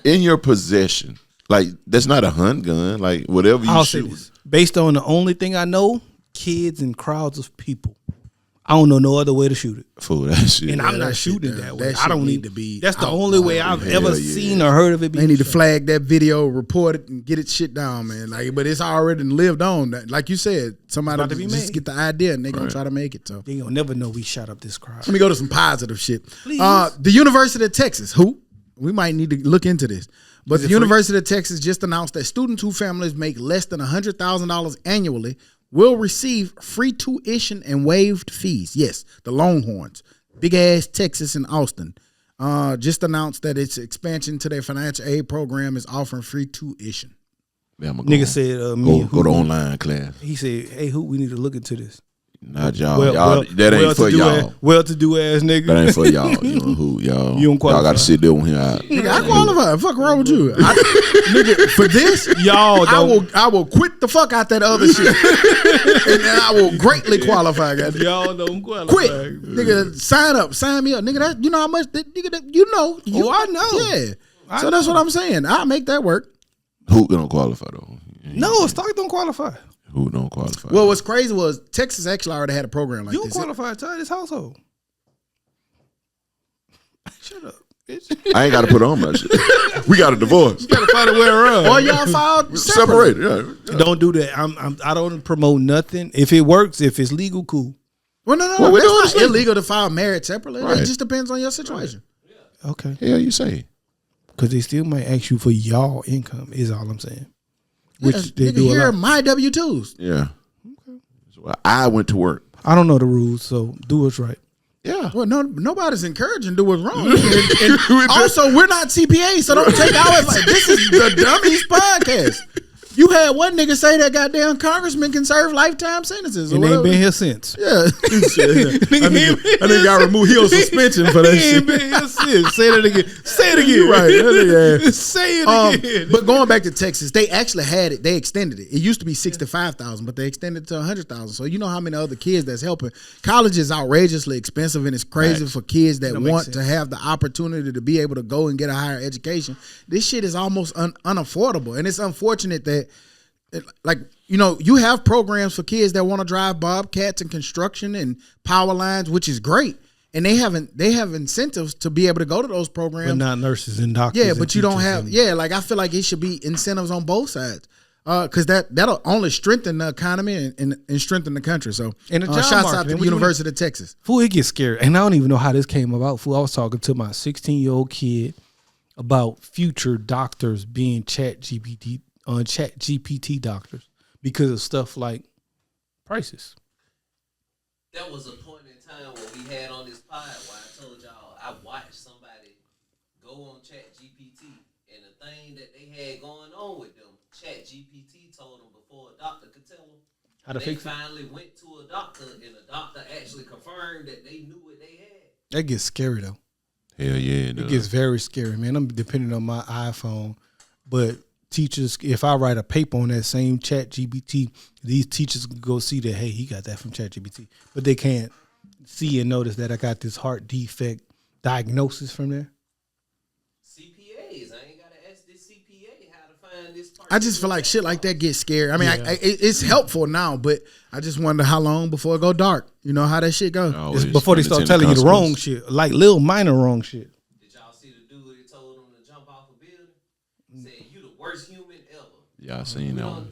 in your possession? Like that's not a hunt gun. Like whatever you I'll say shoot. this. Based on the only thing I know, kids and crowds of people. I don't know no other way to shoot it. Fool that shit. And I'm that not shit shooting there. that way. That I don't shit need need to be That's the outlawed. only way I've Hell ever yeah. seen or heard of it. They need to shot. flag that video, report it, and get it shit down, man. Like, but it's already lived on. Like you said, somebody about to be just made. get the idea and they gonna try to make it. So They gonna never know we shot up this crowd. let me go to some positive shit. Please. The University of Texas, we might need to look into this. But the University of Texas just announced that students whose families make less than $100,000 annually will receive free tuition and waived fees. Yes, the Longhorns, big ass Texas and Austin, just announced that its expansion to their financial aid program is offering free tuition. Yeah, I'ma Nigga go, said, go to online class. he said, hey, who we need to look into this. Not y'all. That ain't for y'all. Well-to-do ass nigga. That ain't for y'all. You know who y'all? You don't qualify. Y'all got to sit there when he out. Nigga, I qualify. Fuck wrong with you, nigga? For this, Y'all don't. I will quit the fuck out that other shit, and I will greatly qualify. Goddamn. Y'all don't qualify. Quit, nigga. Sign me up, nigga. That you know how much, you know. I know. Yeah. So that's what I'm saying. I'll make that work. Who don't qualify though? No, Stock don't qualify. Who don't qualify? Well, what's crazy was Texas actually already had a program like You don't this. qualify to this household. Shut up, bitch. I ain't got to put on my shit. We got a divorce. Gotta find a way around. Or y'all filed separate. Separated. Yeah. Don't do that. I don't promote nothing. If it works, if it's legal, cool. Well, no, Well, we that's doing not this legal. illegal to file marriage separately. Right. It just depends on your situation. Okay. Hell, you say? Because they still might ask you for y'all income. Is all I'm saying. Which Yeah, they nigga, do a here are lot. my W-2s. Yeah. Okay. So I went to work. I don't know the rules, so do what's right. Yeah. Well, nobody's encouraging do what's wrong. And also, we're not CPA, so don't take our advice. This is the Dummies podcast. You had one nigga say that goddamn congressman can serve lifetime sentences. Or And they ain't whatever. been here since. Yeah. I think got removed. He on suspension for that He shit. ain't been here since. Say that again. Say it again. You right. That nigga ass. Say it again. But going back to Texas, they actually had it. They extended it. It used to be 65,000, but they extended it to 100,000. So you know how many other kids that's helping. College is outrageously expensive, and it's crazy for kids that makes want sense. to have the opportunity to be able to go and get a higher education. This shit is almost unaffordable, and it's unfortunate that, like, you know, you have programs for kids that want to drive bobcats and construction and power lines, which is great. And they have incentives to be able to go to those programs. But not nurses and doctors. Yeah, and but you don't teachers have. and- Yeah, like I feel like it should be incentives on both sides. Because that'll only strengthen the economy and strengthen the country. So, And the job shouts market. out to And the we- University of Texas. Fool, it gets scary. And I don't even know how this came about. Fool, I was talking to my 16-year-old kid about future doctors being chat GPT doctors because of stuff like prices. There was a point in time when we had on this pod where I told y'all I watched somebody go on Chat GPT, and the thing that they had going on with them, Chat GPT told them before a doctor could tell them. How to They fix it? finally went to a doctor, and the doctor actually confirmed that they knew what they had. That gets scary though. Hell yeah, It gets very scary, man. I'm depending on my iPhone, but teachers, if I write a paper on that same Chat GPT, these teachers can go see that, hey, he got that from Chat GPT, but they can't see and notice that I got this heart defect diagnosis from there. CPAs, I ain't gotta ask this CPA how to find this. I just feel like shit like that gets scary. I mean, Yeah. it's helpful now, but I just wonder how long before it go dark. You know how that shit go. Always It's before they start unintended telling you the wrong consequences. shit, like little minor wrong shit. Did y'all see the dude that told him to jump off a building? Said you the worst human ever. Yeah, I seen that one.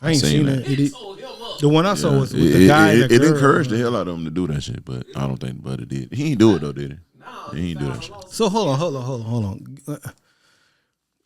I ain't seen that. He It- told him up. the one I saw Yeah. was with the guy. and It the girl. encouraged the hell out of him to do that shit, but I don't think Buddy did. He ain't do it though, did he? No, He ain't do that shit. So hold on.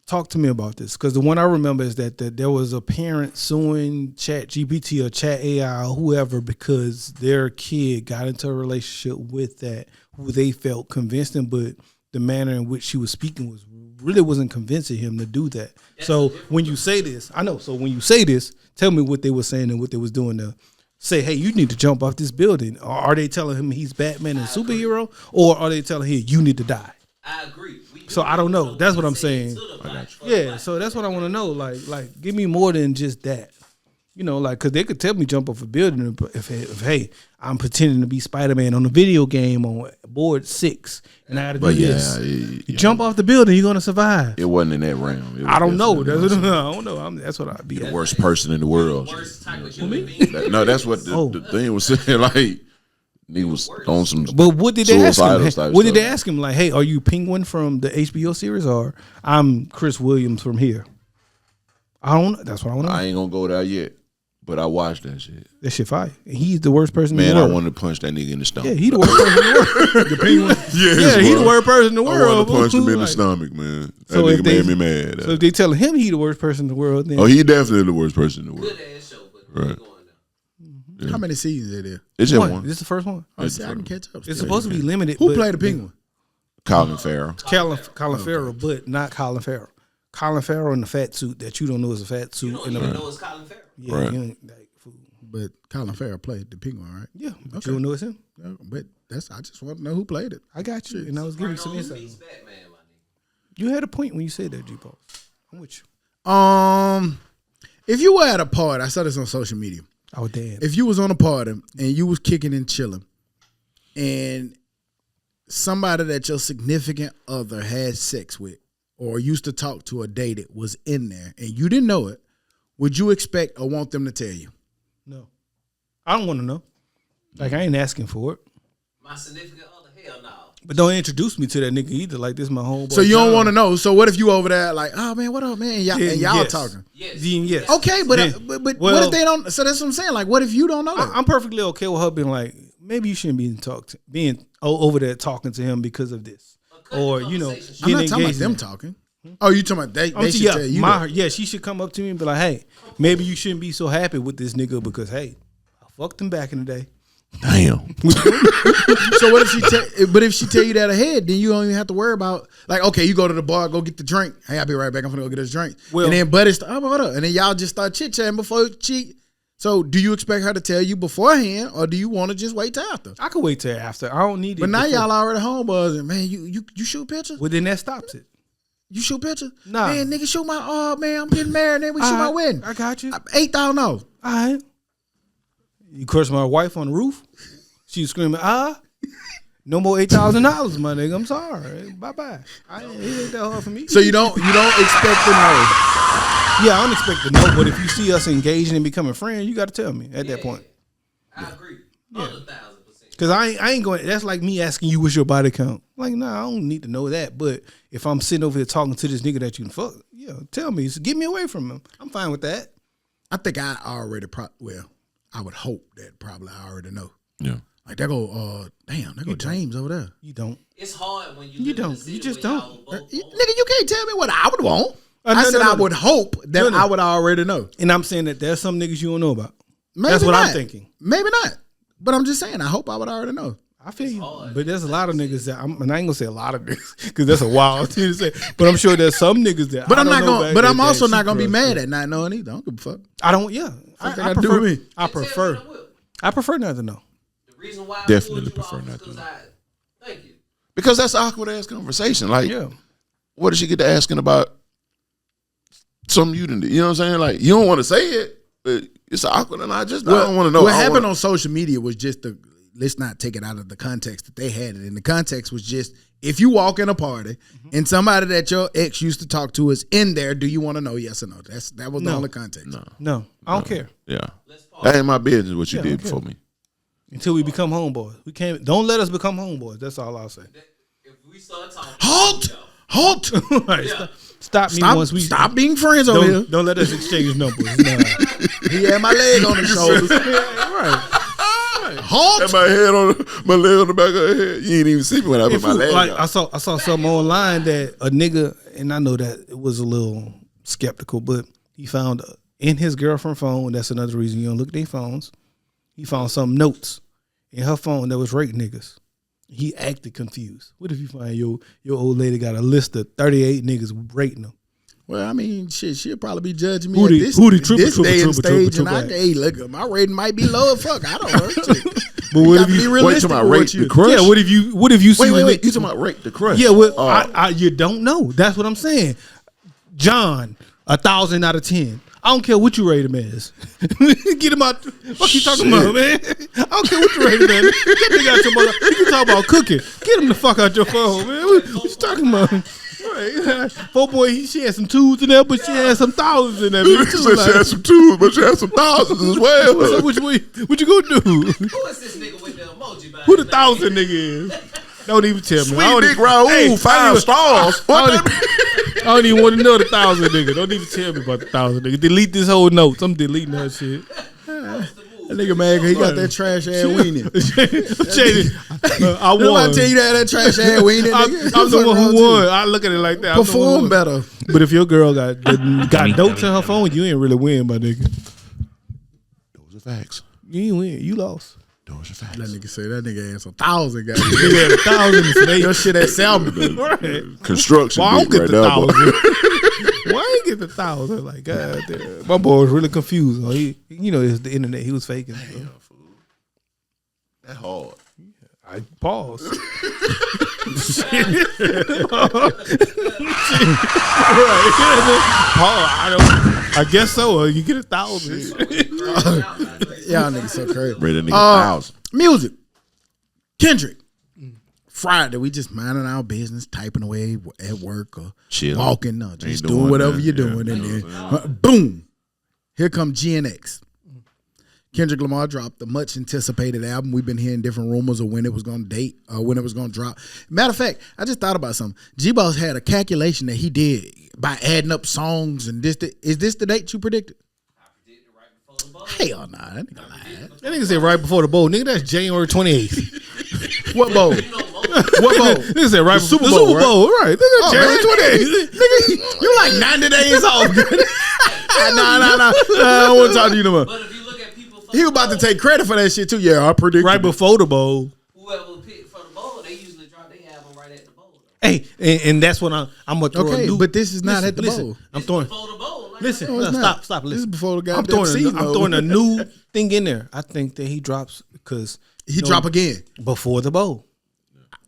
Talk to me about this, because the one I remember is that there was a parent suing Chat GPT or Chat AI or whoever because their kid got into a relationship with that who they felt convinced him, but the manner in which she was speaking wasn't convincing him to do that. So when you say this, I know. So when you say this, tell me what they were saying and what they was doing to say, hey, you need to jump off this building. Or are they telling him he's Batman and superhero, or are they telling him you need to die? I agree. So I don't know. That's what I'm saying. got Yeah, so that's what I want to know. Like, give me more than just that. You know, like, because they could tell me jump off a building if hey, I'm pretending to be Spider-Man on a video game on board 6, and I got to do But this. yeah, Jump off the building, you're gonna survive. it wasn't in that realm. It was I don't know. definitely That's what, not I don't know. That's what I'd be the at. worst person in the world. Worst type of human being. No, that's what the thing was saying. Like, he was on some. But what did they ask him? suicidal type What did they stuff. ask him? Like, hey, are you Penguin from the HBO series, or I'm Chris Williams from here? I don't know. That's what I want to know. I ain't gonna go there yet, but I watched that shit. That shit fire. He's the worst person in Man, the I world. wanted to punch that nigga in the stomach. Yeah, he the worst person in the world. The Penguin. Yes, Yeah, he bro. the worst person in the I world. wanted to punch him in the Like, stomach, man. That So if nigga they- made me mad. So if they telling him he the worst person in the world, then Oh, he definitely the worst person in the world. Good ass show, but Right. we going now. Yeah. How many seasons are there? It's just one. one. This is the first one. Oh, see, I can catch up. It's supposed to be limited. Who but played the Penguin? Colin Farrell. Colin Farrell, but not Colin Farrell. Colin Farrell in the fat suit that you don't know is a fat suit. You don't in even the, know it's Colin Farrell. yeah, Right. you ain't, like, fool. But Colin Farrell played the Penguin, right? Yeah, but Okay. you don't know it's him. Yeah, but I just want to know who played it. I got you, and I was giving you some Right on, who insight. beats Batman, my nigga? You had a point when you said that, G-Pause. I'm with you. If you were at a party, I saw this on social media. I was damn. If you was on a party and you was kicking and chilling, and somebody that your significant other had sex with or used to talk to or dated was in there and you didn't know it, would you expect or want them to tell you? No, I don't want to know. Like, I ain't asking for it. My significant other, hell no. But don't introduce me to that nigga either. Like, this my homeboy. So you don't John. want to know. So what if you over there like, oh man, what up, man? And y'all, Yeah, and y'all yes. talking. Yes. Then yes. Okay, but Then- but what well- if they don't? So that's what I'm saying. Like, what if you don't know that? I'm perfectly okay with her being like, maybe you shouldn't be over there talking to him because of this, cut the or you know, conversation I'm not getting talking about engaged them in- talking. Oh, you talking about they I'm should yeah, tell you my, that. yeah, she should come up to me and be like, hey, maybe you shouldn't be so happy with this nigga because hey, I fucked him back in the day. Damn. So what if if she tell you that ahead, then you don't even have to worry about like, okay, you go to the bar, go get the drink. Hey, I'll be right back. I'm gonna go get us a drink. Well- and then buddy start, hold up. And then y'all just start chit chatting before she. So do you expect her to tell you beforehand, or do you want to just wait till after? I could wait till after. I don't need it. But now before. y'all already homebuzz, and man, you shoot pictures? Well, then that stops it. You shoot pictures? Nah. Man, nigga, shoot my man, I'm getting married, then we shoot my All right, wedding. I got you. $8,000. All right. You curse my wife on the roof. She was screaming, no more $8,000, my nigga. I'm sorry. Bye bye. It ain't that hard for me. So you don't expect to know. Yeah, I don't expect to know, but if you see us engaging and becoming friends, you got to tell me at that point. I agree. 1,000%. Because I ain't going, that's like me asking you what's your body count. Like, nah, I don't need to know that. But if I'm sitting over here talking to this nigga that you can fuck, yeah, tell me. So get me away from him. I'm fine with that. I think I already I would hope that probably I already know. Yeah. Like there go James over there. You don't. It's hard when you. You don't. You just don't. Nigga, you can't tell me what I would want. No, I said no, I would hope that I would already know. And I'm saying that there's some niggas you don't know about. Maybe That's what not. I'm thinking. Maybe not. But I'm just saying, I hope I would already know. I feel you, but there's a lot of niggas that and I ain't gonna say a lot of niggas because that's a wild thing to say. But I'm sure there's some niggas that. But I I'm don't not know gonna. But I'm also that not gonna be super mad close. at not knowing either. I don't give a fuck. I don't. Yeah, I I do prefer. me. I prefer. I prefer not to know. The reason why Definitely I pulled you prefer off not is to 'cause know. thank you. Because that's an awkward ass conversation. Like, Yeah. what did she get to asking about something you didn't do? You know what I'm saying? Like, you don't want to say it, but it's awkward, and I don't want to know. What happened on social media was just let's not take it out of the context that they had it in. The context was just if you walk in a party and somebody that your ex used to talk to is in there, do you want to know yes or no? That was the only context. No, I don't care Yeah. That ain't my business what you Yeah, I did don't before care. me. until we become homeboys. We can't. Don't let us become homeboys. That's all I'll say. If we start talking, Halt! Right, stop me once we Stop being friends over here. Don't let us exchange numbers. Nah. He had my leg on his shoulders. Right. Halt! Had my leg on the back of her head. You ain't even see me when I put my leg Like out. I saw something online that a nigga, and I know that it was a little skeptical, but he found in his girlfriend's phone. That's another reason you don't look at their phones. He found some notes in her phone that was rape niggas. He acted confused. What if you find your old lady got a list of 38 niggas rating them? Well, I mean, shit, she'll probably be judging me Who at the- this, who the triple, this triple, day and triple, stage. triple, And triple hey, look, my rating might be low as fuck. I don't know. Shit. But You what gotta if be you? realistic about with rape what you the crush? Yeah. What if you see? Wait. You talking about rape the crush? Yeah. Well, I you don't know. That's what I'm saying. John, 1,000 out of 10. I don't care what you rate him as. Get him out. What you talking about, man? I don't care what you rate him as. Get nigga out your mother. You talk about cooking. Get him the fuck out your phone, man. What you talking about? Right. Poor boy, she had some twos in there, but she had some thousands in there. She had some twos, but she had some thousands as well. So what you gonna do? who is this nigga with the emoji? Who the 1,000 nigga is? Don't even tell me. I don't Sweet Dick even- Raoul, Hey, 5 stars. I don't even want to know the 1,000 nigga. Don't even tell me about the 1,000 nigga. Delete this whole notes. I'm deleting that shit. That nigga mad 'cause he got that trash ass weenie. I Did I won. tell you that trash ass weenie? Nigga? I'm the one What's wrong who with won. you? I look at it like that. I'm the one Perform who- better. But if your girl got Dummy, notes in her dummy. phone, you ain't really win, my nigga. Those are facts. You ain't win. You lost. Those are facts. That nigga say that nigga has 1,000 guys. Nigga had 1,000 and some eight. Your shit at Salmon. Right. Construction Well, I don't beat get right the now, boy. 1,000. Why ain't get the 1,000? Like, God damn. My boy was really confused. Oh, it's the internet. He was faking. That hard. I paused. I guess so. You get 1,000. Y'all niggas so crazy. Rate a nigga 1,000. Music. Kendrick. Friday, we just minding our business, typing away at work or Chilling. walking, no, just Ain't doing doing whatever nothing. you're doing. Yeah. And then, boom, here come GNX. Kendrick Lamar dropped the much anticipated album. We've been hearing different rumors of when it was going to date, when it was going to drop. Matter of fact, I just thought about something. G-Boss had a calculation that he did by adding up songs and this. Is this the date you predicted? Hell nah, that nigga lied. That nigga said right before the bowl. Nigga, that's January 28th. What bowl? What bowl? Nigga said right before Super the Bowl, Super Bowl. Right. Nigga, January 28th. Nigga, you like 90 days off. Nah. I don't want to talk to you no more. But if you look at people, for He was about to take credit for that shit too. Yeah, I predicted. Right before the bowl. whoever picked for the bowl, they usually drop their album right at the bowl. Hey, and that's what I'm gonna throw a Okay, new. but this is not at the listen, bowl. I'm throwing. Before the bowl, like Listen, No, it's not. stop. This Listen. is before the I'm goddamn season. I'm throwing a new thing in there. I think that he drops because He drop again. before the bowl.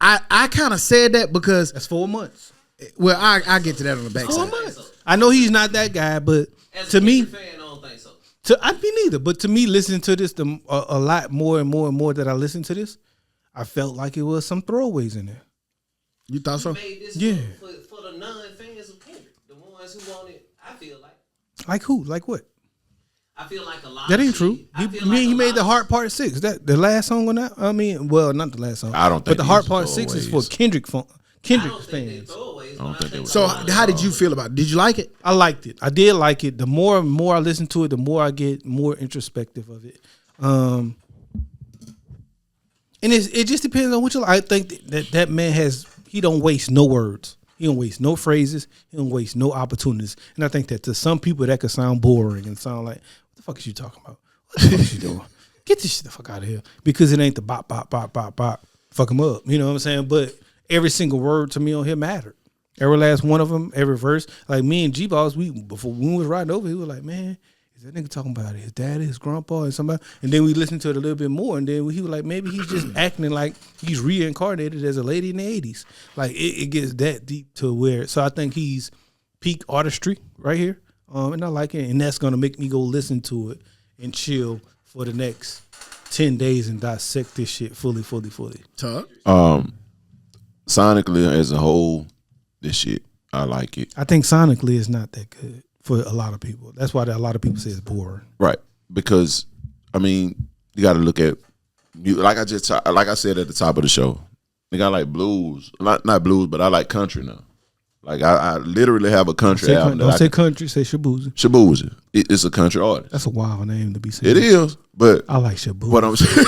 I kind of said that because That's 4 months. well, I get to that on the 4 backside. months. I know he's not that guy, but as to a me, Kendrick fan, I don't think so. I me neither. But to me, listening to this a lot more and more and more that I listened to this, I felt like it was some throwaways in there. You thought so? Made this Yeah. for the non-fans of Kendrick, the ones who want it. I feel like. Like who? Like what? I feel like a lot. That of ain't true. shit- I feel He like a made lot the of- Heart Part 6. That the last song on that. I mean, well, not the last song. I don't But think the these Heart are Part 6 is for throwaways. Kendrick don't think they fans. throwaways. I don't think they were. So how did you feel about it? Did you like it? I liked it. I did like it. The more and more I listen to it, the more I get more introspective of it. And it just depends on what you like. I think that man he don't waste no words. He don't waste no phrases. He don't waste no opportunities. And I think that to some people that could sound boring and sound like, what the fuck is you talking about? What the fuck is you doing? Get this shit the fuck out of here. Because it ain't the bop, bop, bop, bop, bop. Fuck him up. You know what I'm saying? But every single word to me on here mattered. Every last one of them, every verse. Like me and G-Balls, before we was riding over, he was like, man, is that nigga talking about his daddy, his grandpa, and somebody? And then we listened to it a little bit more, and then he was like, maybe he's just acting like he's reincarnated as a lady in the 80s. Like, it gets that deep to where, so I think he's peak artistry right here, and I like it, and that's going to make me go listen to it and chill for the next 10 days and dissect this shit fully. Tuck. Sonically as a whole, this shit, I like it. I think sonically it's not that good for a lot of people. That's why a lot of people say it's boring. Right. Because, I mean, you got to look at, like I said at the top of the show, nigga, I like blues. Not blues, but I like country now. Like, I literally have a country album. Don't say country, say Shabuzi. Shabuzi. It's a country artist. That's a wild name to be saying. It is, but I like Shabuzi. what I'm saying.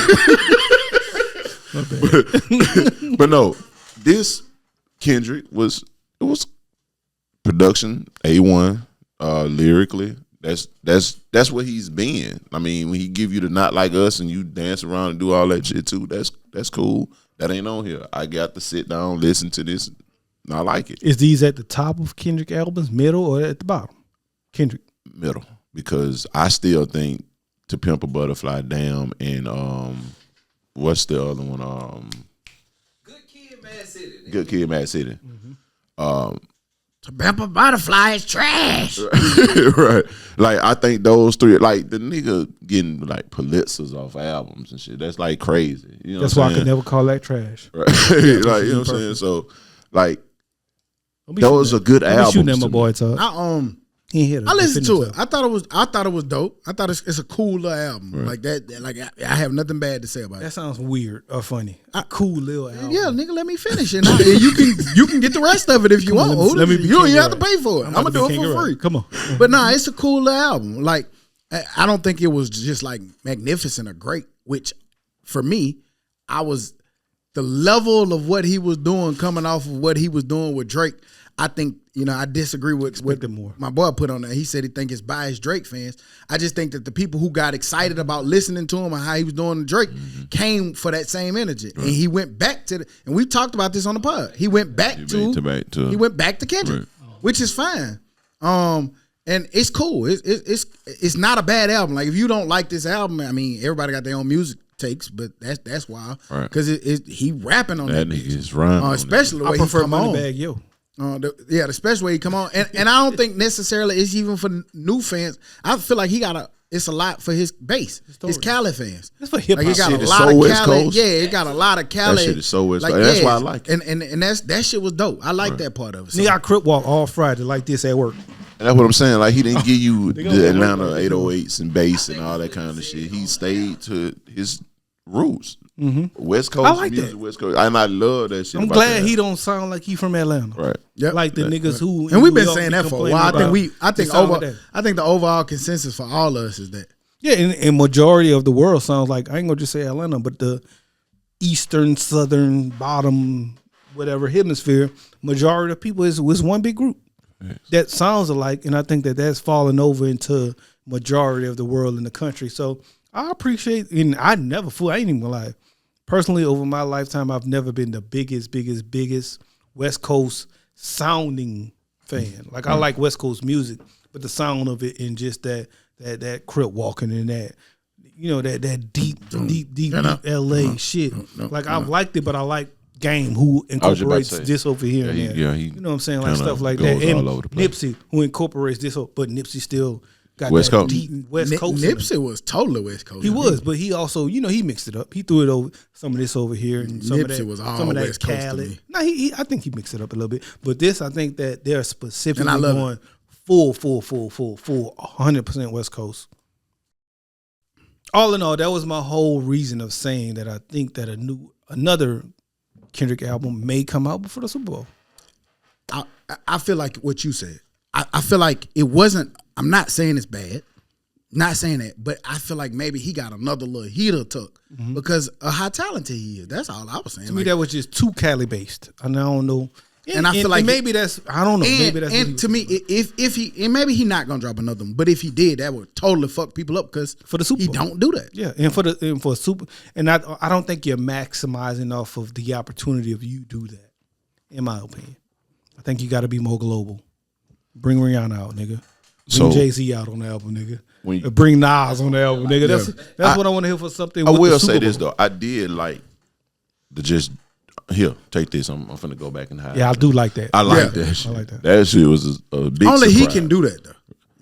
But no, this Kendrick was production A1, lyrically. That's what he's been. I mean, when he give you the Not Like Us and you dance around and do all that shit too, that's cool. That ain't on here. I got to sit down, listen to this. And I like it. Is these at the top of Kendrick albums, middle, or at the bottom? Kendrick. Middle. Because I still think To Pimp a Butterfly, Damn, and what's the other one? Good Kid, Mad City. Nigga. Good Kid, Mad City. To Pimp a Butterfly is trash. Right. Like, I think those three, like, the nigga getting, like, Pulitzers off albums and shit, that's, like, crazy. You know That's what why I'm I could saying? never call that trash. Right. Like, you know what I'm saying? So, like, those are good albums. Shooting at my to boy me. talk. He hit I listened to it. I thought it was dope. I thought it's a cool little album. Right. Like that. Like I have nothing bad to say about That it. sounds weird or funny. A cool little album. Yeah, nigga, let me finish it. And you can get the rest of it if you want. let me be You don't even have to kangaroo. pay for it. I'm gonna do it for free. Come on. But nah, it's a cool little album. Like I don't think it was just like magnificent or great. Which for me, the level of what he was doing coming off of what he was doing with Drake. I think, I disagree with more. My boy put on there. He said he think it's biased Drake fans. I just think that the people who got excited about listening to him and how he was doing to Drake came for that same energy. And he went back to and we talked about this on the pod. He went back he went back to Kendrick, which is fine. And it's cool. It's not a bad album. Like if you don't like this album, I mean, everybody got their own music takes, but that's wild. Right. Because he rapping on that. That nigga is rhyming. Especially the way I prefer he come on. Moneybag Yo. The special way he come on, and I don't think necessarily it's even for new fans. I feel like it's a lot for his base, his Cali fans. It's for hip hop. Like it got Shit a is lot so of West Cali. Coast. Yeah, it got a lot of Cali. That shit is so West Coast. That's why I like it. And that shit was dope. I like that part of it. So. Nigga, I crip walk all Friday like this at work. And that's what I'm saying. Like, he didn't give you the Atlanta 808s and bass and all that kind of shit. He stayed to his roots. West Coast I like music, that. West Coast. And I love that shit. I'm about glad that. he don't sound like he from Atlanta. Right. Yep. Like the niggas who And we've been New York saying be that for a complaining while. I about think the sound of that. I think the overall consensus for all of us is that. Yeah, and majority of the world sounds like, I ain't gonna just say Atlanta, but the eastern, southern, bottom, whatever hemisphere, majority of people is one big group that sounds alike, and I think that that's fallen over into majority of the world in the country. So I appreciate, and I ain't even gonna lie. Personally, over my lifetime, I've never been the biggest West Coast sounding fan. Like I like West Coast music, but the sound of it and just that crip walking and that, that deep LA shit. Like I've liked it, but I like Game who incorporates this over here and there. Yeah, he you know what I'm saying? Like stuff like goes that. And all over the place. Nipsey who incorporates this, but Nipsey still got West that Coast. deep West Coast. in him. Nipsey was totally West Coast. He was, but he also, he mixed it up. He threw it over some of this over here and some of Nipsey that. was all some of that West Coast to Cali. me. No, I think he mixed it up a little bit. But this, I think that they're specifically And I love going full, 100% West Coast. All in all, that was my whole reason of saying that I think that another Kendrick album may come out before the Super Bowl. I feel like what you said. I feel like it wasn't. I'm not saying it's bad. Not saying that, but I feel like maybe he got another little heater took because of how talented he is. That's all I was saying. To me, that was just too Cali based, and I don't know. And I feel like maybe that's I don't know. Maybe that's and to me, if he and maybe he not gonna drop another one, but if he did, that would totally fuck people up because for the Super Bowl. he don't do that. Yeah, and for Super, and I don't think you're maximizing off of the opportunity if you do that. In my opinion, I think you got to be more global. Bring Rihanna out, nigga. Bring Jay-Z out on the album, nigga. Bring Nas on the album, nigga. That's what I want to hear for something. I with will the Super say Bowl. this though, I did like the just here. Take this. I'm finna go back and hide. Yeah, I do like that. I like that shit. I like that. That shit was a big. Only surprise. he can do that though.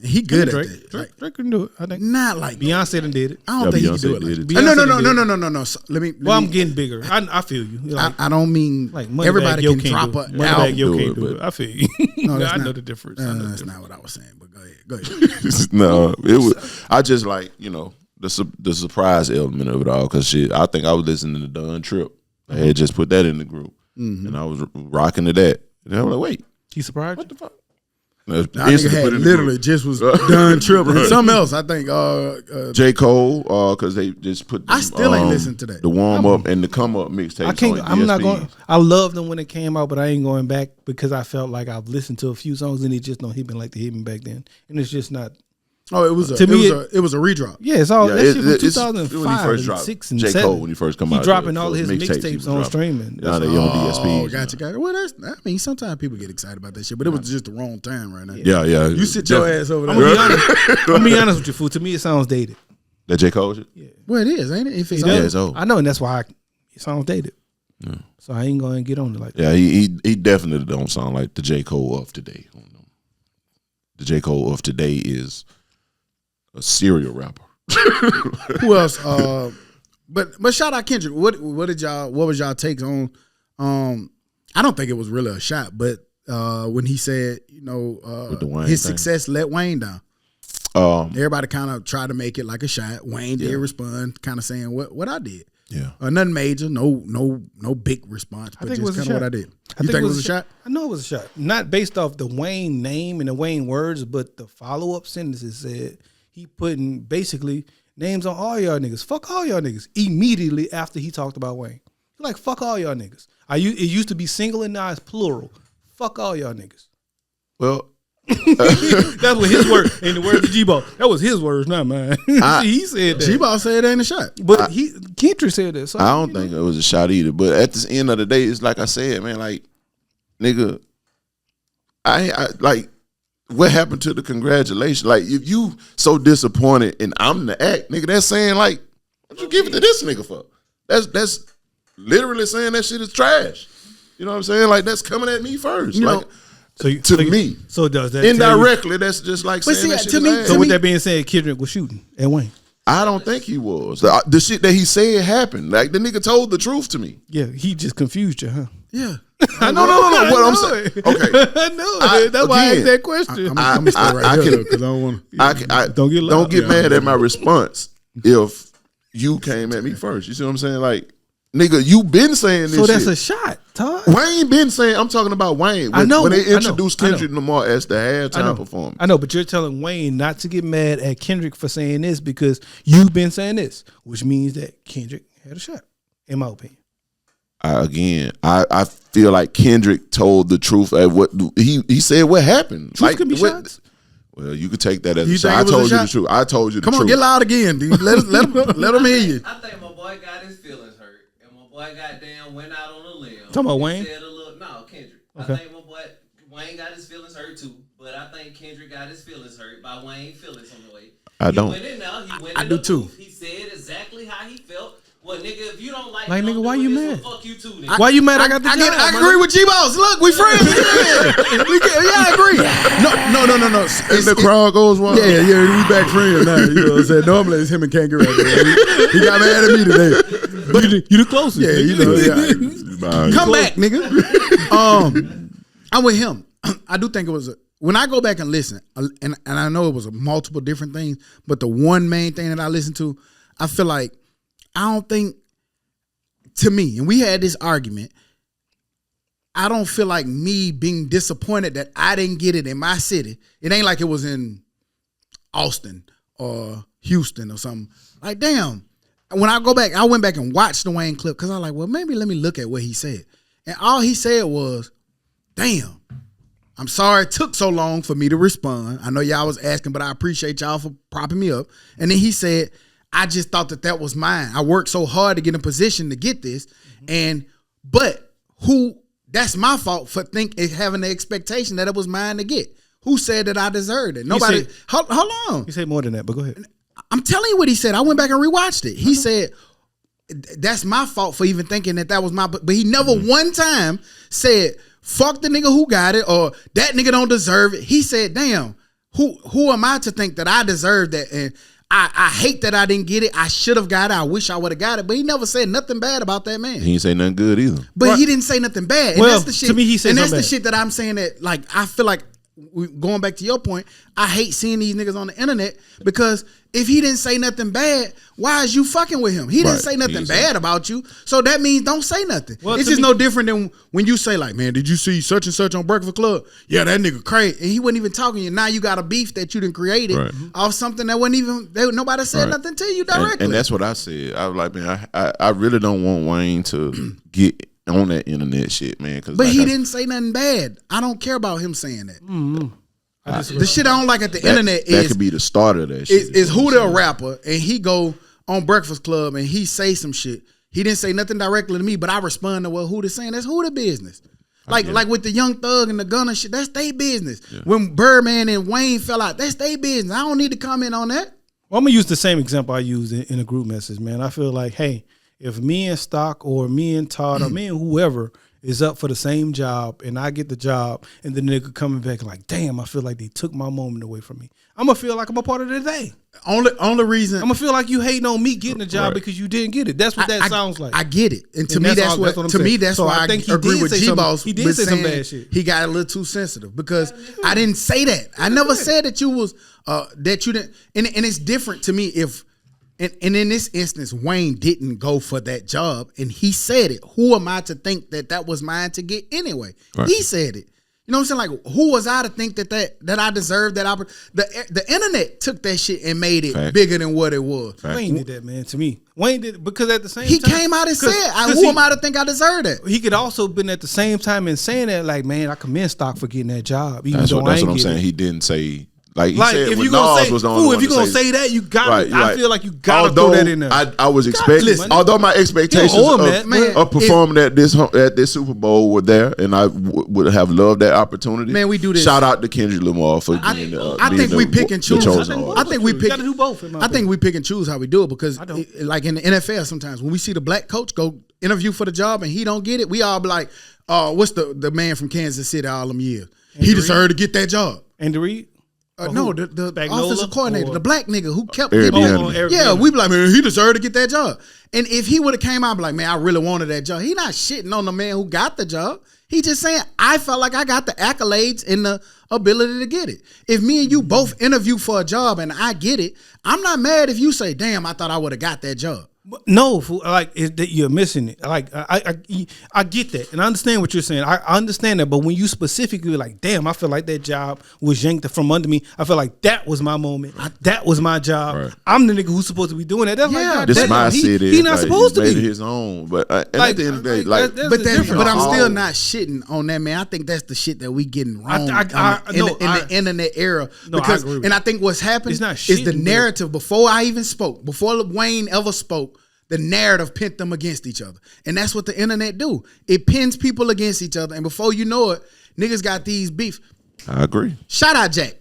He good at Drake, that. Drake can do it. I think Not like Beyonce done did it. I don't think he can Beyonce do it. did Like it. Beyonce No. So, let me. Well, I'm getting bigger. I feel you. Like, I don't mean like Moneybagg everybody Yo can can't drop do a it. Moneybagg album. Yo do can't it, do it. but- I feel you. No, that's I know not- the difference. That's not what I was saying. But go ahead. No, it was. I just like the surprise element of it all because shit. I think I was listening to Dun Trip. I had just put that in the group, and I was rocking to that. And I was like, wait, He surprised what you? the fuck? That nigga had literally just was done tripping. Something else, I think. J. Cole, because they just put. I still ain't listened to that. The warm up and the come up mixtape. I can't. I'm not going. I loved them when it came out, but I ain't going back because I felt like I've listened to a few songs and it just don't hit me like they hit me back then, and it's just not. Oh, it was To me, it was a redrop. Yeah, it's all Yeah, that shit from it's 2005 when he first and dropped 6 and J. 7. Cole when he first come out. He dropping all those his he mixtapes was on dropping. streaming. Now they on DSPs. Oh, gotcha. Well, I mean, sometimes people get excited about that shit, but it was just the wrong time right now. Yeah. You sit your ass over there. I'm gonna be honest with you, fool. To me, it sounds dated. That J. Cole shit? Well, it is, ain't it? If it's He does. it's old. I know, and that's why it sounds dated. So I ain't gonna get on it like that. Yeah, he definitely don't sound like the J. Cole of today. The J. Cole of today is a serial rapper. Who else? But shout out Kendrick. What was y'all takes on? I don't think it was really a shot, but when he said, With the Wayne his thing. success let Wayne down. Everybody kind of tried to make it like a shot. Wayne did respond, kind of saying what I did. Yeah. Nothing major, no big response, but think it just was a kind of what shot. I did. I You think it was a shot? I know it was a shot. Not based off the Wayne name and the Wayne words, but the follow-up sentences said he putting basically names on all y'all niggas. Fuck all y'all niggas. Immediately after he talked about Wayne. He like, fuck all y'all niggas. It used to be single and now it's plural. Fuck all y'all niggas. Well, That's what his word. In the words of G-Ball. That was his words, not mine. He said that. G-Ball said it ain't a shot. But Kendrick said that. So, I don't think it was a shot either. But at the end of the day, it's like I said, man, like, nigga, I like, what happened to the congratulations? Like, if you so disappointed and I'm the act, nigga, that's saying like, what you give it to this nigga for? That's literally saying that shit is trash. You know what I'm saying? Like, that's coming at me first. You like, to me. So does that tell you- Indirectly, that's just like But saying see, that shit to is me- ass. So with that being said, Kendrick was shooting at Wayne. I don't think he was. The shit that he said happened. Like, the nigga told the truth to me. Yeah, he just confused you, huh? Yeah. No. What I'm saying. Okay. I know. That's why I asked again, that question. I'm gonna stay right I here can- because I don't want to. I Don't get loud. don't get mad at my response if you came at me first. You see what I'm saying? Like, nigga, you been saying this So that's shit. a shot, Todd. Wayne been saying, I'm talking about Wayne. I know, When they I know, introduced I know. Kendrick Lamar as the I halftime know. performance. I know, but you're telling Wayne not to get mad at Kendrick for saying this because you've been saying this, which means that Kendrick had a shot, in my opinion. I feel like Kendrick told the truth at what he said what happened. Truth Like, can be what- shots. Well, you could take that as You a shot. think I it was a told you the shot? truth. I told you the Come truth. on, get loud again, dude. Let him hear you. I think my boy got his feelings hurt, and my boy goddamn went out on a limb. Talking about and Wayne? Said a little, no, Kendrick. Okay. I think my boy Wayne got his feelings hurt too, but I think Kendrick got his feelings hurt by Wayne feelings on the way. I don't. He went in now. He went I in do the too. booth. He said exactly how he felt. Well, nigga, if you don't like, Like, don't nigga, do why you this, mad? well, fuck you too, nigga. Why you mad? I got the job. I man. agree with G-Boss. Look, we friends. I agree. No. And the crowd goes wild. Yeah, we back friends now. You know what I'm saying? Normally it's him and Kangaroo right there. He got mad at me today. But you the closest. Yeah, nigga. you know. Yeah. Come back, nigga. I'm with him. I do think it was when I go back and listen, and I know it was a multiple different things, but the one main thing that I listened to, I feel like I don't think, to me, and we had this argument, I don't feel like me being disappointed that I didn't get it in my city. It ain't like it was in Austin or Houston or something. Like, damn. When I went back and watched the Wayne clip because I was like, well, maybe let me look at what he said. And all he said was, damn, I'm sorry it took so long for me to respond. I know y'all was asking, but I appreciate y'all for propping me up. And then he said, I just thought that was mine. I worked so hard to get in position to get this. But that's my fault for having the expectation that it was mine to get. Who said that I deserved it? Nobody. Hold on. You said more than that, but go ahead. I'm telling you what he said. I went back and rewatched it. He said, that's my fault for even thinking that was my, but he never one time said, fuck the nigga who got it or that nigga don't deserve it. He said, damn, who am I to think that I deserve that? And I hate that I didn't get it. I should have got it. I wish I would have got it. But he never said nothing bad about that man. He didn't say nothing good either. But he didn't say nothing bad. And Well, that's the shit. to me, he said and that's something the bad. shit that I'm saying that, like, I feel like, going back to your point, I hate seeing these niggas on the internet because if he didn't say nothing bad, why is you fucking with him? He didn't Right. say nothing He bad about you. So that means don't say nothing. Well, it's to just me- no different than when you say, like, man, did you see such and such on Breakfast Club? Yeah, that nigga crazy. And he wasn't even talking to you. Now you got a beef that you done created Right. off something that wasn't even, nobody said Right. nothing to you directly. And that's what I said. I was like, man, I really don't want Wayne to get on that internet shit, man. Cause but like he I- didn't say nothing bad. I don't care about him saying that. I disagree. The shit I don't like at the internet that is could be the start of that shit. is who the rapper and he go on Breakfast Club and he say some shit. He didn't say nothing directly to me, but I respond to what who the saying. That's who the business. Like with the Young Thug and the Gunna shit, that's their business. Yeah. When Birdman and Wayne fell out, that's their business. I don't need to comment on that. Well, I'm gonna use the same example I used in a group message, man. I feel like, hey, if me and Stock or me and Todd or me and whoever is up for the same job and I get the job and the nigga coming back like, damn, I feel like they took my moment away from me. I'm gonna feel like I'm a part of the day. Only reason I'm gonna feel like you hating on me getting a job Right. because you didn't get it. That's what that sounds like. I get it, and to And me that's that's all- what that's what I'm to me saying. that's So why I I think he agree did with say G some- Boss. he did say some bad shit. He got a little too sensitive because I didn't say that. I never said that you was that you didn't. And it's different to me if. And in this instance, Wayne didn't go for that job, and he said it. Who am I to think that was mine to get anyway? Right. He said it. You know what I'm saying? Like, who was I to think that I deserved that opportunity? The internet took that shit and made it Fact. bigger than what it was. Fact. Wayne did that, man. To me, Wayne did it because at the same He time came out and said, 'cause "Who am I to think I deserve that?" He could also been at the same time and saying that, like, man, I commend Stock for getting that job. Even That's though what I ain't I'm get saying. it. He didn't say like he Like, said if when you gonna Nas say, was the only fool, one if you to gonna say say that, you gotta. Right, I right. feel like you gotta throw that in there. I was expecting, listen. although my expectations You don't owe him of, that, man. of performing at this Super Bowl were there, and I would have loved that opportunity. Man, we do this. Shout out to Kendrick Lamar for being. I think we pick and choose. chosen I think we You pick. gotta do both. In my I think we pick and choose how we do it because, I don't. like in the NFL, sometimes when we see the black coach go interview for the job and he don't get it, we all be like, what's the man from Kansas City all them years? He deserved to get that job. Andy Reid. No, the Spagnuolo offensive coordinator, or- the black nigga who kept Eric giving Bieniemy. Eric yeah, Bieniemy. we be like, man, he deserved to get that job. And if he would have came out and be like, man, I really wanted that job, he not shitting on the man who got the job. He just saying, I felt like I got the accolades and the ability to get it. If me and you both interview for a job and I get it, I'm not mad if you say, damn, I thought I would have got that job. No, fool, like that you're missing it. Like I get that, and I understand what you're saying. I understand that, but when you specifically like, damn, I feel like that job was yanked from under me. I feel like that was my moment. That was my job. Right. I'm the nigga who's supposed to be doing that. That's Yeah, like, This goddamn, my he, city. He not like, supposed he to made be. it his own, but and Like, at the end of the day, like, like that's But the that's, difference. but I'm Oh. still not shitting on that, man. I think that's the shit that we getting wrong I- in no, the internet era. No, I Because agree with and you. I think what's happened It's not is the shitting, but- narrative before I even spoke, before Wayne ever spoke. The narrative pit them against each other. And that's what the internet do. It pins people against each other. And before you know it, niggas got these beefs. I agree. Shout out Jack.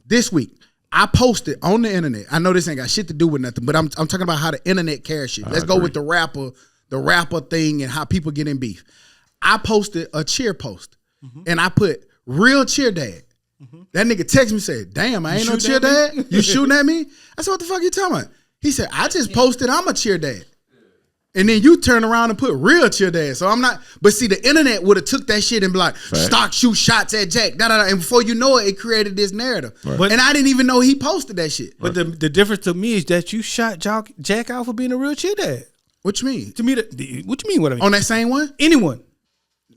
This week, I posted on the internet. I know this ain't got shit to do with nothing, but I'm talking about how the internet cares shit. Let's go agree. with the rapper thing and how people get in beef. I posted a cheer post and I put real cheer dad. That nigga texted me and said, damn, I ain't no cheer shooting at dad. You shooting at me? I said, what the fuck you talking about? He said, I just posted I'm a cheer dad. And then you turn around and put real cheer dad. So I'm not, but see, the internet would have took that shit and be like, Stock shoot shots at Jack. Da, da, da. And before you know it, it created this narrative. But- and I didn't even know he posted that shit. But the difference to me is that you shot Jack out for being a real cheer dad. What you mean? To me, what you mean? What I mean? On that same one? Anyone.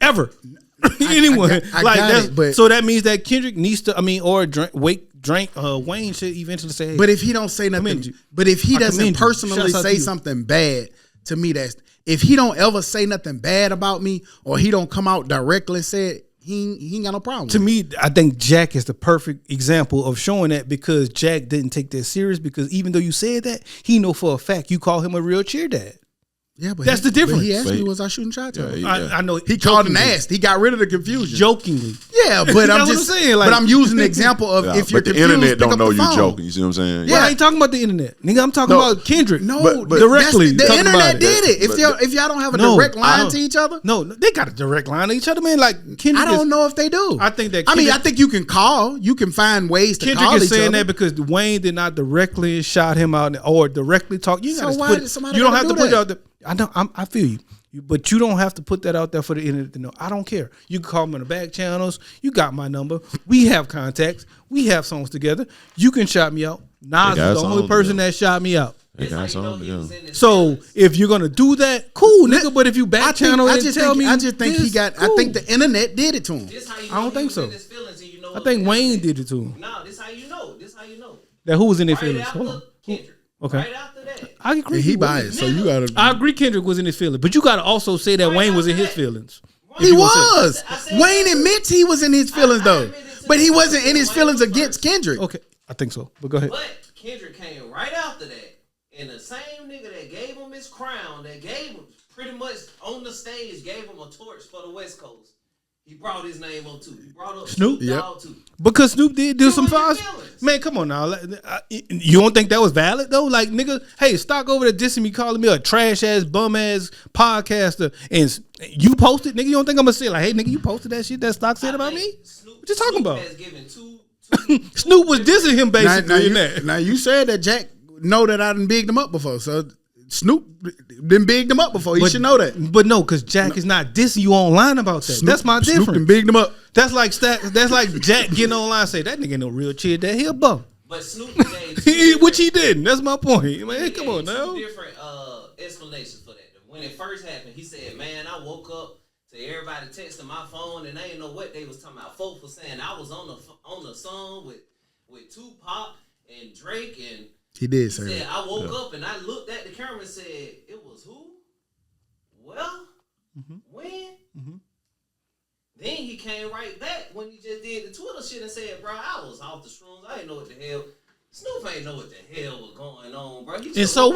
ever. Anyone. I like got that's, it, but so that means that Kendrick needs to. I mean, or Wayne should eventually say. Hey, but if he don't say nothing, but if he doesn't personally Shouts out to say you. something bad to me, that's if he don't ever say nothing bad about me or he don't come out directly and say it, he ain't got no problem. To me, I think Jack is the perfect example of showing that because Jack didn't take that serious because even though you said that, he know for a fact you call him a real cheer dad. Yeah, but that's the difference. But he asked me, was I shooting shots? I know he called and asked. He got rid of the confusion. Jokingly. Yeah, but I'm That's just what I'm saying. Like, but I'm using the example of if you're but the confused, internet pick don't up know the you phone. joking. You see what I'm saying? Yeah, I ain't talking about the internet, nigga. I'm talking about Kendrick. No, but directly. The talking internet about did it. If y'all don't have a direct line to each other, no, they got a direct line to each other, man. Like Kendrick, I don't know if they do. I think that. I mean, I think you can call. You can find ways to Kendrick call is each saying other. that because Wayne did not directly shout him out or directly talk. You So gotta why put did it, somebody you don't gotta have to do put it that? out there. I know. I feel you. But you don't have to put that out there for the internet to know. I don't care. You can call me on the back channels. You got my number. We have contacts. We have songs together. You can shout me out. Nas is the only person that shot me out. So if you're gonna do that, cool, nigga. But if you back channel and tell me, I just think he got. cool. I think the internet did it to him. I don't think so. I think Wayne did it to him. No, this how you know. That who was in his Right feelings? after Hold on. Kendrick. Okay. Right after that. I agree. And he biased, so you gotta. I agree. Kendrick was in his feelings, but you got to also say that Wayne was in his feelings. He was. Wayne admits he was in his feelings though, but he wasn't in his feelings against Kendrick. Okay, I think so. But go ahead. But Kendrick came right after that, and the same nigga that gave him his crown, that gave him pretty much on the stage, gave him a torch for the West Coast. He brought his name up too. He brought up Snoop Dogg too. Because Snoop did do some was fires. feelings. Man, come on now. You don't think that was valid though? Like, nigga, hey, Stock over there dissing me, calling me a trash ass, bum ass podcaster, and you posted, nigga. You don't think I'm gonna say like, hey, nigga, you posted that shit that Stock said about me? What you talking about? Has given two Snoop was dissing him basically in that. Now you said that Jack know that I done bigged him up before, so Snoop done bigged him up before. He should know that. But no, because Jack is not dissing you online about that. That's my difference. Snoop done bigged him up. That's like Jack getting online and say that nigga ain't no real cheer that he a bum. But Snoop gave Which he didn't. That's my point. Man, come on now. Two different explanations for that. When it first happened, he said, "Man, I woke up to everybody texting my phone, and I didn't know what they was talking about. Folks was saying I was on the song with Tupac and Drake, and He did say said that. I woke up and I looked at the camera and said, it was who? Well, when?" Then he came right back when he just did the Twitter shit and said, "Bro, I was off the shrooms. I didn't know what the hell. Snoop ain't know what the hell was going on, bro." And so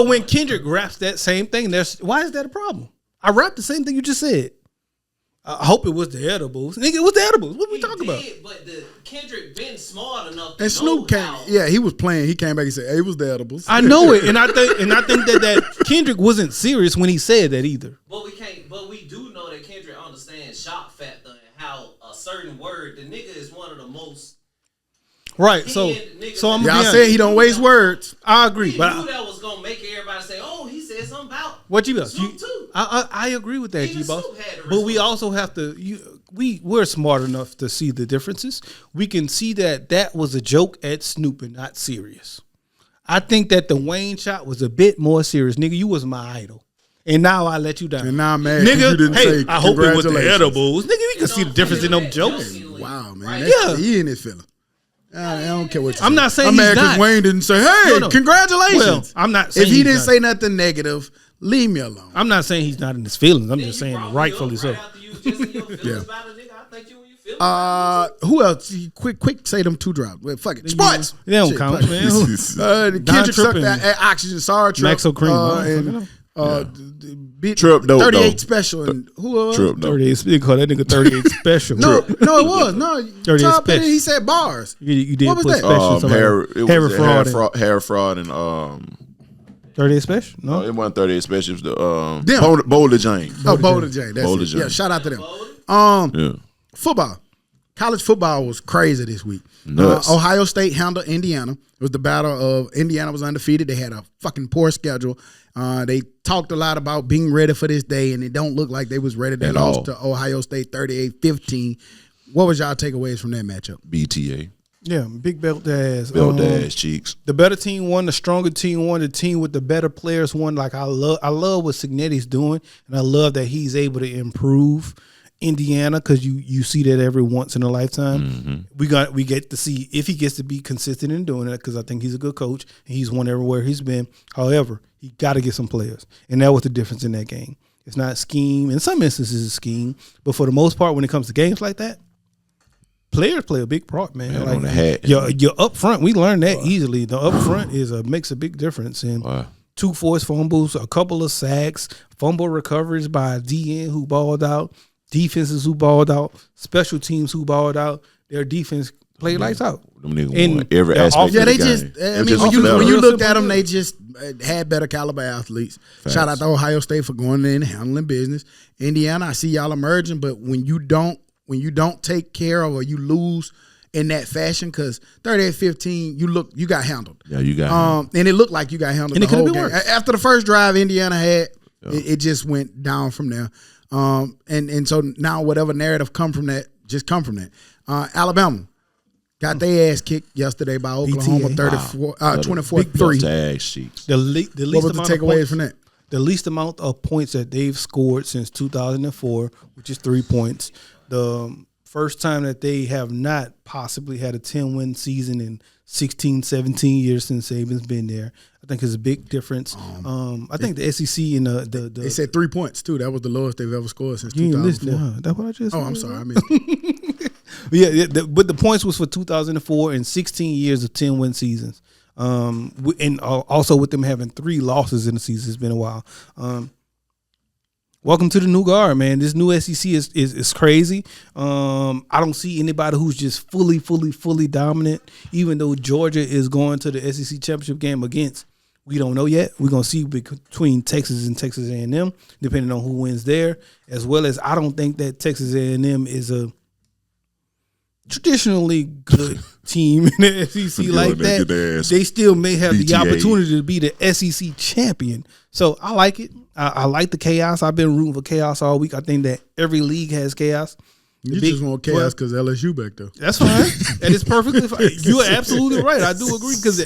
when Kendrick raps that same thing, why is that a problem? I rapped the same thing you just said. I hope it was the edibles. Nigga, it was the edibles. What we talking about? But the Kendrick been smart enough to And Snoop know came. how. Yeah, he was playing. He came back and said, "Hey, it was the edibles." I know it, and I think that Kendrick wasn't serious when he said that either. But we do know that Kendrick understands shock factor and how a certain word, the nigga is one of the most Right. So I'm Y'all said he don't waste words. I agree, he but knew that was gonna make everybody say, "Oh, he said something about what you got? Snoop too." I agree with that, Even G-Boss. Snoop had to But we respond. also have to. We're smart enough to see the differences. We can see that was a joke at Snoop and not serious. I think that the Wayne shot was a bit more serious. Nigga, you was my idol, and now I let you down. And now I'm mad 'cause nigga, you didn't hey, say I hope it was the congratulations. edibles. Nigga, we can see the difference in them jokes. Wow, man. Right. That's- Yeah. He in his feeling. I don't care what you I'm say. not saying I'm he's mad not. Wayne didn't say, "Hey, No. congratulations." Well, I'm not saying If he he's didn't not. say nothing negative, leave me alone. I'm not saying he's not in his feelings. I'm Then just you saying brought me rightfully up so. right after you just in your feelings Yeah. about a nigga. I think you in your feelings. Who else? Quick, say them two drops. Well, fuck it. Sports. They don't Shit, count, fuck man. it. Kendrick sucked Tripp that oxygen. Sorry, Trip. Maxo Cream, and Trip dope, 38 though. special. And who else? Trip though. 38. They call that nigga 38 special. No, it was. No, 38 top special. he said bars. You did What was put that? special. somebody- Hair fraud and 38 special? No. it wasn't 38 special. It was the Them. Boulder James. Oh, Boulder J. That's Boulder it. J. Yeah, shout out to them. Yeah. Football. College football was crazy this week. Nuts. Ohio State handled Indiana. It was the battle of Indiana was undefeated. They had a fucking poor schedule. They talked a lot about being ready for this day, and it don't look like they was ready. They At lost all. to Ohio State 38-15. What was y'all takeaways from that matchup? BTA. Yeah, big belt ass. Belt ass cheeks. The better team won. The stronger team won. The team with the better players won. Like I love what Signetti's doing, and I love that he's able to improve Indiana because you see that every once in a lifetime. We get to see if he gets to be consistent in doing it because I think he's a good coach and he's won everywhere he's been. However, he got to get some players, and that was the difference in that game. It's not scheme. In some instances, it's scheme, but for the most part, when it comes to games like that. Players play a big part, man. Man, like on the hat. Your up front, we learned that easily. The up front makes a big difference. And 2 forced fumbles, a couple of sacks, fumble recoveries by DN who balled out, defenses who balled out, special teams who balled out. Their defense played lights out. Them niggas won every aspect. Yeah, of they the just. game. I mean, when you looked at them, they just had better caliber athletes. Facts. Shout out to Ohio State for going in and handling business. Indiana, I see y'all emerging, but when you don't take care of or you lose in that fashion, because 38-15, you got handled. Yeah, you got and it looked like you got handled And the it could've whole been game. worse. After the first drive Indiana had, it just went down from there. And so now whatever narrative come from that, just come from that. Alabama got their ass kicked yesterday by Oklahoma, BTA. 24-3. ass cheeks. The least What was the amount of takeaways points, from that? the least amount of points that they've scored since 2004, which is 3 points. The first time that they have not possibly had a 10-win season in 16, 17 years since Saban's been there. I think is a big difference. I think the SEC and the They said 3 points too. That was the lowest they've ever scored since you ain't 2004. listening, huh? That's what I just said. Oh, I'm sorry. I missed it. But the points was for 2004 and 16 years of 10-win seasons. And also with them having 3 losses in the season, it's been a while. Welcome to the new guard, man. This new SEC is crazy. I don't see anybody who's just fully dominant. Even though Georgia is going to the SEC championship game against, we don't know yet. We're gonna see between Texas and Texas A&M, depending on who wins there. As well as I don't think that Texas A&M is a traditionally good team in the SEC like that. They still may have the BTA. opportunity to be the SEC champion. So I like it. I like the chaos. I've been rooting for chaos all week. I think that every league has chaos. You just want chaos because LSU back there. That's fine, and it's perfectly fine. You are absolutely right. I do agree because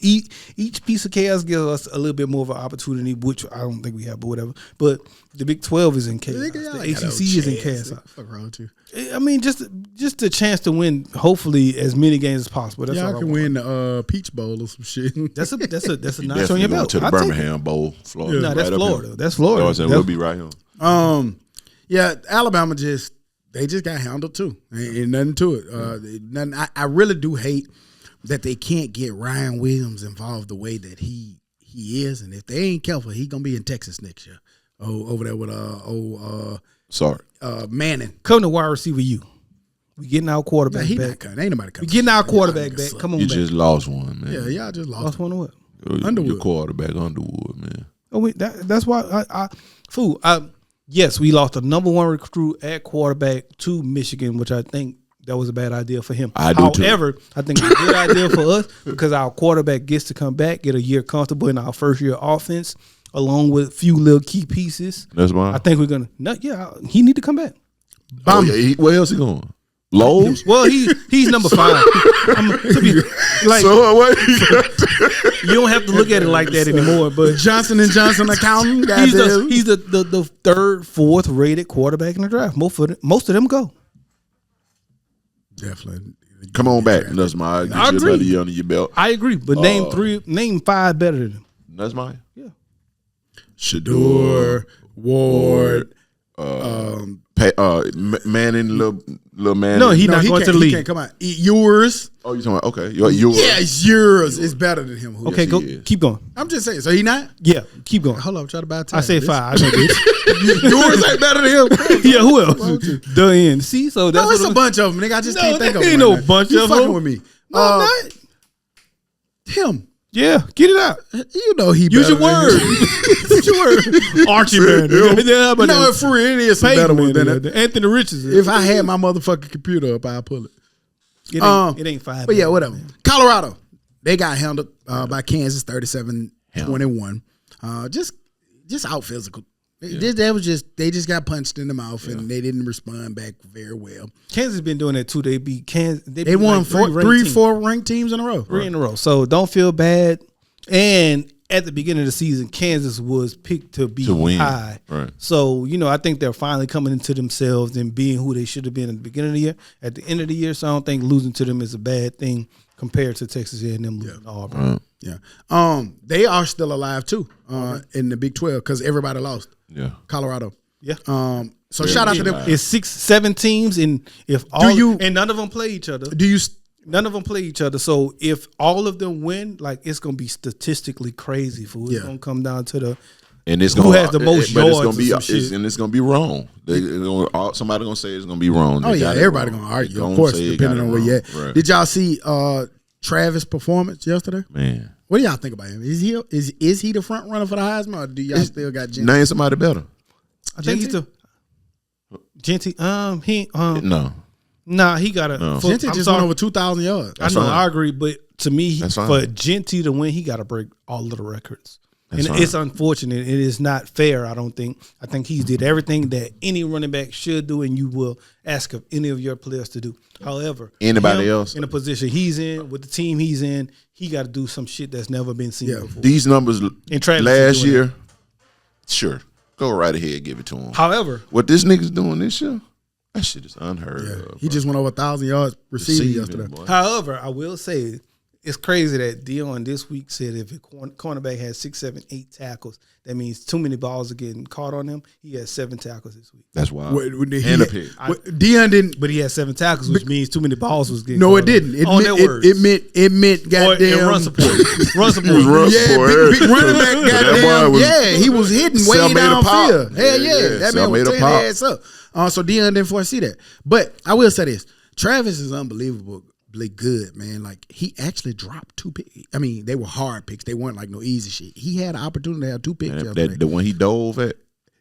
each piece of chaos gives us a little bit more of an opportunity, which I don't think we have, but whatever. But the Big 12 is in chaos. The ACC is in chaos. Fuck wrong with you? I mean, just a chance to win, hopefully, as many games as possible. That's all Y'all I can want. win the Peach Bowl or some shit. That's a notch on Definitely your going belt. to the I'll take it. Birmingham Bowl, Florida. No, that's right up Florida. here. That's Florida. You know what I'm saying? We'll be right here. Yeah, Alabama they just got handled too. Ain't nothing to it. Nothing. I really do hate that they can't get Ryan Williams involved the way that he is, and if they ain't careful, he gonna be in Texas next year. Oh, over there with Sorry. Manning. Come to wide receiver U. We getting our quarterback He back. not coming. Ain't nobody coming. We getting our quarterback back. Come on You back. just lost one, man. Yeah, y'all just lost. Lost one to what? Underwood. Your quarterback, Underwood, man. Oh wait, that's why yes, we lost the number 1 recruit at quarterback to Michigan, which I think that was a bad idea for him. I do too. However, I think it's a good idea for us because our quarterback gets to come back, get a year comfortable in our first year offense, along with a few little key pieces. That's mine. I think we're gonna. He need to come back. Oh, yeah, where else he going? Lowe's? Well, he's number 5. So what? You don't have to look at it like that anymore. But Johnson & Johnson accounting. he's the 3rd, 4th rated quarterback in the draft. Most of them go. Definitely. Come on back, Nussmeyer. I Get you agree. another year under your belt. I agree, but name 5 better than him. Nussmeyer? Yeah. Shador, Ward. Manning, little Manning. No, he not going to the He league. can't come out. Yours. Oh, you talking about, okay. Yours. Yeah, it's yours. It's better than him. Who? Okay, he go. is. Keep going. I'm just saying. So he not? Yeah, keep going. Hold up, try to buy a time. I say 5. I know this. Yours ain't better than him. Yeah, who else? The end. See, so that's No, it's what a bunch of them, nigga. I just can't think of there them. ain't no right now. bunch You of fucking them. with me. No, not. Him. Yeah, get it out. You know he Use better your than word. him. Use your word. Archie man. Yeah, but No, for real, it is some better ones than that. Anthony Richardson. If I had my motherfucking computer up, I'd pull it. It ain't 5. But yeah, whatever. Colorado, they got handled by Kansas 37-21. Just out physical. That was just they just got punched in the mouth and they didn't respond back very well. Kansas been doing that too. They beat Kansas. They won like 4 ranked teams in a row. 3 in a row. So don't feel bad. And at the beginning of the season, Kansas was picked to be high. Right. So, I think they're finally coming into themselves and being who they should have been at the beginning of the year. At the end of the year, so I don't think losing to them is a bad thing compared to Texas A&M losing to Auburn. Yeah. They are still alive too in the Big 12 because everybody lost. Yeah. Colorado. Yeah. So shout out to them. It's 7 teams, and and none of them play each other. None of them play each other. So if all of them win, it's gonna be statistically crazy. Fool. It's gonna come down to who has the most yards. It's gonna be wrong. Somebody gonna say it's gonna be wrong. Everybody gonna argue, of course, depending on where you at. Right. Did y'all see Travis' performance yesterday? Man, what do y'all think about him? Is he the front runner for the Heisman, or do y'all still got Genty? Name somebody better. I think he's the Genty. No. Nah, he got Genty just went over 2,000 yards. I know, I agree, but to me, for Genty to win, he got to break all of the records. It's unfortunate. It is not fair, I don't think. I think he's did everything that any running back should do, and you will ask of any of your players to do. However, anybody else in the position he's in, with the team he's in, he got to do some shit that's never been seen before. These numbers last year, sure, go right ahead, give it to him. However, what this nigga's doing this year, that shit is unheard of. He just went over 1,000 yards receiving yesterday. Boy. However, I will say it's crazy that Dion this week said if a cornerback has 6, 7, 8 tackles, that means too many balls are getting caught on him. He had 7 tackles this week. That's wild. And a pick. Dion didn't, but he had 7 tackles, which means too many balls was getting. No, it didn't. It meant goddamn run support. Run support. Big running back. Goddamn. He was hitting way downfield. Hell yeah, that man was tearing ass up. So Dion didn't foresee that. But I will say this: Travis is unbelievably good, man. Like, he actually dropped 2 picks. I mean, they were hard picks. They weren't like no easy shit. He had an opportunity to have 2 picks. The one he dove at.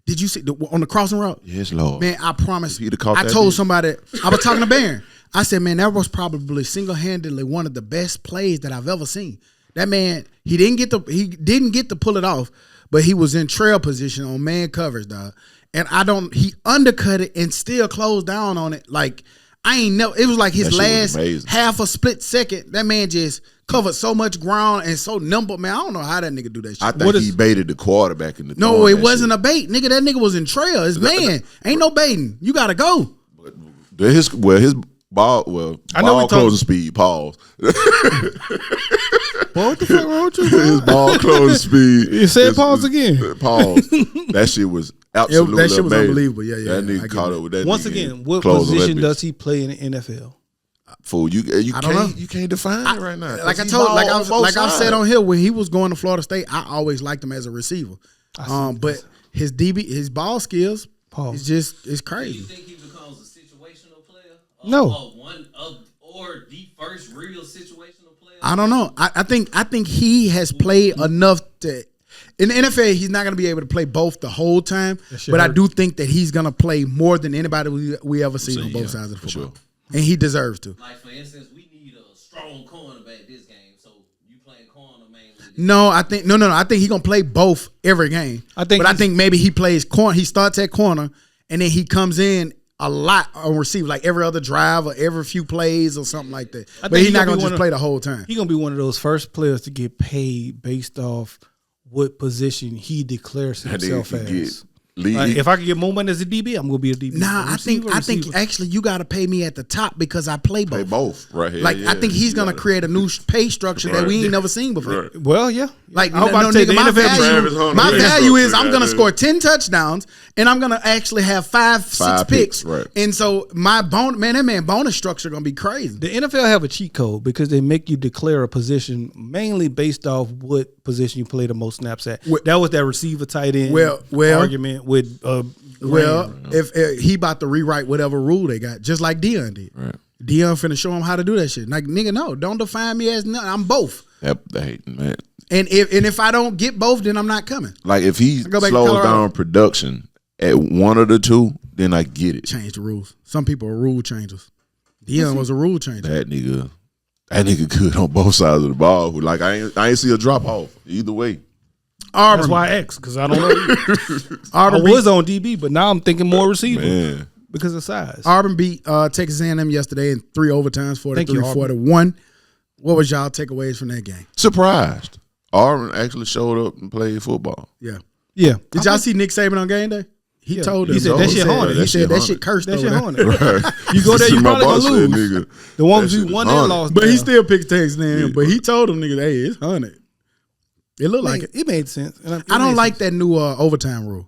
Did you see on the crossing route? Yes, Lord. Man, I promise. I told somebody, I was talking to Barron. I said, man, that was probably single-handedly one of the best plays that I've ever seen. That man, he didn't get to pull it off, but he was in trail position on man coverage, dog. And he undercut it and still closed down on it. Like, it was like his last half a split second. That man just covered so much ground and so nimble. Man, I don't know how that nigga do that shit. I think he baited the quarterback in the No, it wasn't a bait. Nigga, that nigga was in trail. His man. Ain't no baiting. You got to go. His ball closing speed, pause. What the fuck wrong with you? His ball closing speed. You said pause again. Pause. That shit was absolutely that shit was amazing. Unbelievable. Yeah. That nigga caught up with that. Once again, what position does he play in the NFL? Fool, you can't define it right now. Like I've said on here, when he was going to Florida State, I always liked him as a receiver. But his ball skills is crazy. Do you think he becomes a situational player? No. Or the first real situational player? I don't know. I think he has played enough to. In the NFL, he's not going to be able to play both the whole time, but I do think that he's going to play more than anybody we ever seen on both sides of the football. Sure. And he deserves to. Like, for instance, we need a strong cornerback this game, so you playing corner mainly. No, I think he's going to play both every game. I think maybe he plays corner. He starts at corner, and then he comes in a lot on receiver, like every other drive or every few plays or something like that. But he's not going to just play the whole time. He's going to be one of those first players to get paid based off what position he declares himself as. Like, if I could get more money as a DB, I'm gonna be a DB. Nah, I think actually you got to pay me at the top because I play both. Play both, right here. Like, I think he's gonna create a new pay structure that we ain't never seen before. Right. Well, yeah. Like, my value is I'm gonna score 10 touchdowns and I'm gonna actually have 5-6 picks. Right. And so my bonus structure gonna be crazy. The NFL have a cheat code because they make you declare a position mainly based off what position you play the most snaps at. That was that receiver tight end argument with if he about to rewrite whatever rule they got, just like Dion did. Right. Dion finna show him how to do that shit. Like, nigga, no, don't define me as nothing. I'm both. Yep, man. And if I don't get both, then I'm not coming. Like, if he slows down production at one of the two, then I get it. Change the rules. Some people are rule changers. Dion was a rule changer. That nigga good on both sides of the ball. Like, I ain't see a drop off either way. Auburn. That's why I asked, because I don't know. I Auburn was on DB, but now I'm thinking more receiver Man. because of size. Auburn beat Texas A&M yesterday in 3 overtimes, Thank you, 43-41. What was y'all takeaways from that game? Surprised. Auburn actually showed up and played football. Yeah. Yeah. Did y'all see Nick Saban on game day? He told us. He said, that shit haunted. He said, that shit cursed That over shit there. haunted. Right. You go there, you My probably boss gonna said, lose. nigga, The ones that who shit won was and haunted. lost. But he now. still picked Texas A&M. But he told them, nigga, hey, it's 100. It looked like it. It made sense. And I don't like that new overtime rule.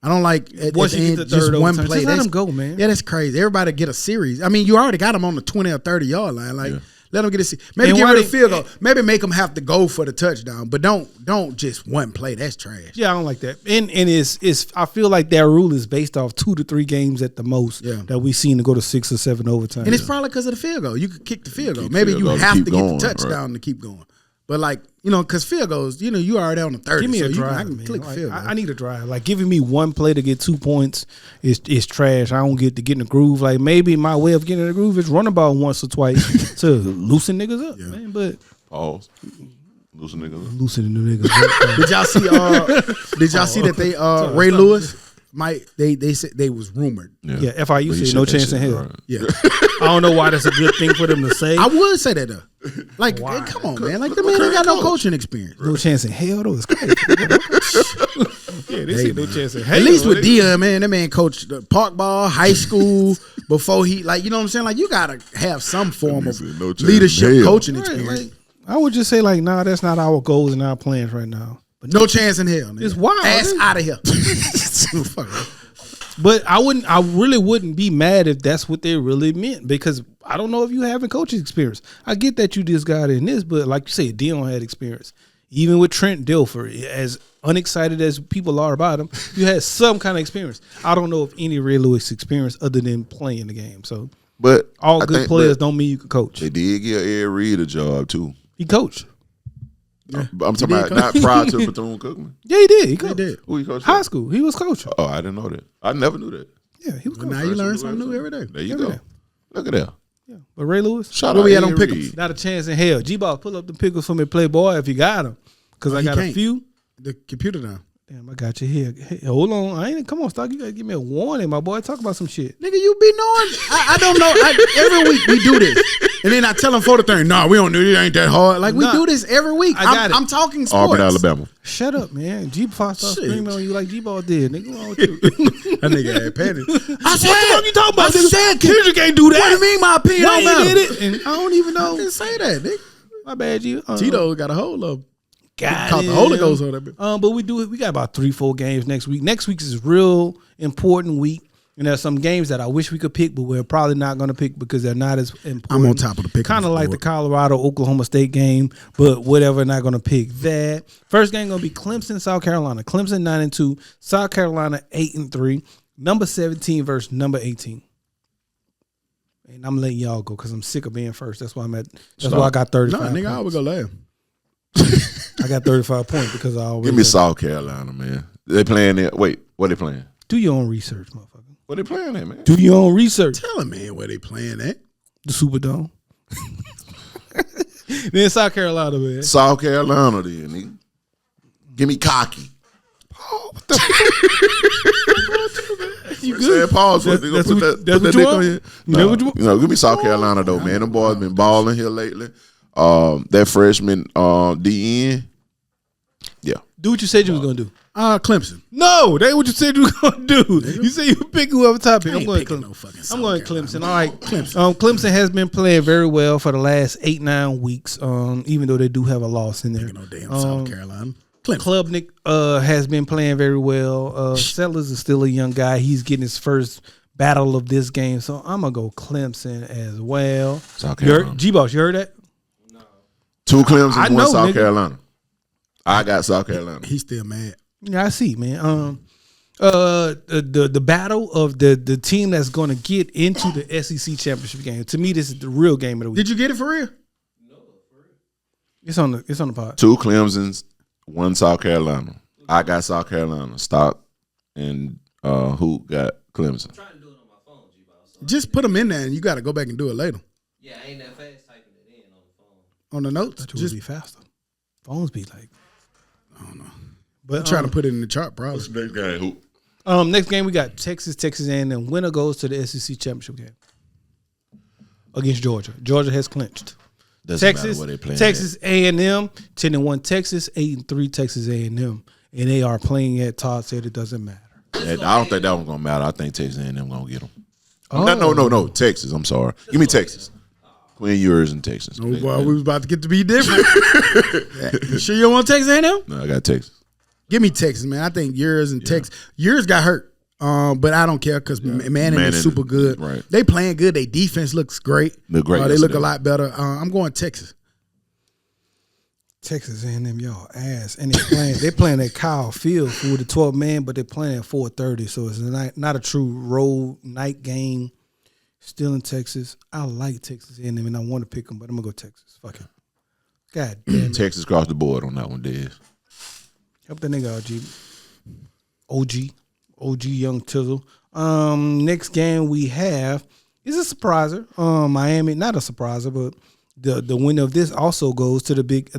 I don't like at Once the you end, get the just third one overtime, play. just let That's- them go, man. Yeah, that's crazy. Everybody get a series. I mean, you already got them on the 20 or 30 yard line. Like, let them get a series. Maybe And get why rid of they- field goal. Maybe make them have to go for the touchdown. But don't just one play. That's trash. Yeah, I don't like that. And it's I feel like that rule is based off 2 to 3 games at the most that we've seen to go to 6 or 7 overtime. And it's probably because of the field goal. You could kick the field goal. Kick Maybe field you goal to have keep to get going, the touchdown to keep going. But like, because field goals, you already on the 30. Give me so a I drive, can man. click Like, field goal. I need a drive. Like giving me one play to get 2 points is trash. I don't get to get in the groove. Like maybe my way of getting in the groove is running ball once or twice to loosen niggas up, man. But Pause. Loosen niggas up. loosening the niggas up. Did y'all see? Did y'all see that they Ray Lewis they said they was rumored. Yeah, FIU But he said no that chance in shit, hell. right. Yeah, I don't know why that's a good thing for them to say. I would say that though. Like, hey, come on, man. Like the man ain't got no coaching experience. No chance in hell, though. It's crazy. Yeah, they said no chance in hell. At least with Dion, man, that man coached the park ball, high school before he you know what I'm saying? Like you gotta have some form of said no chance leadership in hell. coaching Right, experience. like, I would just say like, nah, that's not our goals and our plans right now. But No chance in hell. Nigga. It's wild, Ass man. out of here. Fuck. But I really wouldn't be mad if that's what they really meant, because I don't know if you haven't coaching experience. I get that you just got in this, but like you said, Dion had experience. Even with Trent Dilfer, as unexcited as people are about him, you had some kind of experience. I don't know if any Ray Lewis experience other than playing the game. So But all I good think- players but don't mean you can coach. They did give Ed Reed a job too. He coached. I'm talking about not prior to Bethune-Cookman. Yeah, he did. He coached. did. Who he coached? High at? school. He was coaching. Oh, I didn't know that. I never knew that. Yeah, he was Well, coaching. now you learn something new every day. There you Every go. day. Look at that. Yeah. But Ray Lewis, Shout Where out we at Ed on Pickles? Reed. not a chance in hell. G-Ball, pull up the pickles for me, Playboy, if you got them. Because I he got a can't. few. The computer down. Damn, I got you here. Hey, hold on. Come on, Stock. You got to give me a warning, my boy. Talk about some shit. Nigga, you be knowing. I don't know. Every week we do this. And then I tell them for the thing, nah, we don't do it. It ain't that hard. Like, we Nah, do this every week. I got it. I'm talking sports. Auburn, Alabama. Shut up, man. G-Ball start Shit. screaming on you like G-Ball did. Nigga, what's wrong with you? That nigga had panic. I said, What the fuck you talking about, I nigga? said, Kendrick can't do that. What do you mean my opinion Why don't you matter? did it? And I don't even I know. didn't say that, nigga. My bad, G. Tito got a hold of him. Got Caught the him. Holy Ghost on that bitch. But we got about 3-4 games next week. Next week is a real important week. And there's some games that I wish we could pick, but we're probably not going to pick because they're not as important. I'm on top of the pick. Kind of like the Colorado-Oklahoma State game, but whatever, not going to pick that. First game going to be Clemson, South Carolina. Clemson 9-2, South Carolina 8-3, number 17 versus number 18. And I'm letting y'all go because I'm sick of being first. That's why I'm at. That's why I got 35. Nah, nigga, I points. would go last. I got 35 points because I always Give me South Carolina, man. They playing there. Wait, what they playing? do your own research, motherfucker. What they playing there, man? Do your own research. Tell him, man, where they playing at. The Superdome. Then South Carolina, man. South Carolina, then, nigga. Give me cocky. You Saying pause. That's Put what that you dick want? on you. You know what you want? Give me South Carolina though, man. Them boys been balling here lately. That freshman DN. Yeah. Do what you said you was gonna do. Clemson. No, that ain't what you said you was gonna do. You said you pick whoever top pick. I I'm ain't going picking Clemson. no fucking I'm South going Carolina. Clemson. All right, Clemson. Clemson has been playing very well for the last 8-9 weeks. Even though they do have a loss in there. No damn South Carolina. Clemson. Klubnik has been playing very well. Sellers is still a young guy. He's getting his first battle of this game, so I'm gonna go Clemson as well. South Carolina. G-Boss, you heard that? Two Clemson, I one know, South nigga. Carolina. I got South Carolina. He's still mad. Yeah, I see, man. The battle of the team that's going to get into the SEC championship game. To me, this is the real game of the week. Did you get it for real? It's on the pod. Two Clemsons, one South Carolina. I got South Carolina. Stock and who got Clemson? I'm trying to do it on my phone, G-Ball. So Just put them in there and you got to go back and do it later. yeah, I ain't that fast typing it in on the phone. On the notes. It would Just be faster. Phones be like, But I'm trying to put it in the chart, bro. What's the next game? Who? Next game we got Texas A&M. Winner goes to the SEC championship game against Georgia. Georgia has clinched. Doesn't matter where they playing. Texas A&M 10-1 Texas 8-3 Texas A&M, and they are playing at. Todd said it doesn't matter. I don't think that one's gonna matter. I think Texas A&M gonna get them. No. Texas. I'm sorry. Give me Texas. Quinn Ewers in Texas. Oh boy, we was about to get to be different. You sure you don't want Texas A&M? No, I got Texas. Give me Texas, man. I think Ewers and Texas. Ewers got hurt, but I don't care because Manning is super good. Right. They playing good. Their defense looks great. Look great. They look a lot better. I'm going Texas. Texas A&M, y'all ass, and they playing at Kyle Field for the 12 man, but they're playing at 4:30, so it's not a true road night game. Still in Texas. I like Texas A&M, and I want to pick them, but I'm gonna go Texas. Fuck it. God damn it. Texas across the board on that one, Dez. Help that nigga out, OG Young Tizzle. Next game we have is a surpriser. Miami, not a surpriser, but the winner of this also goes to the big.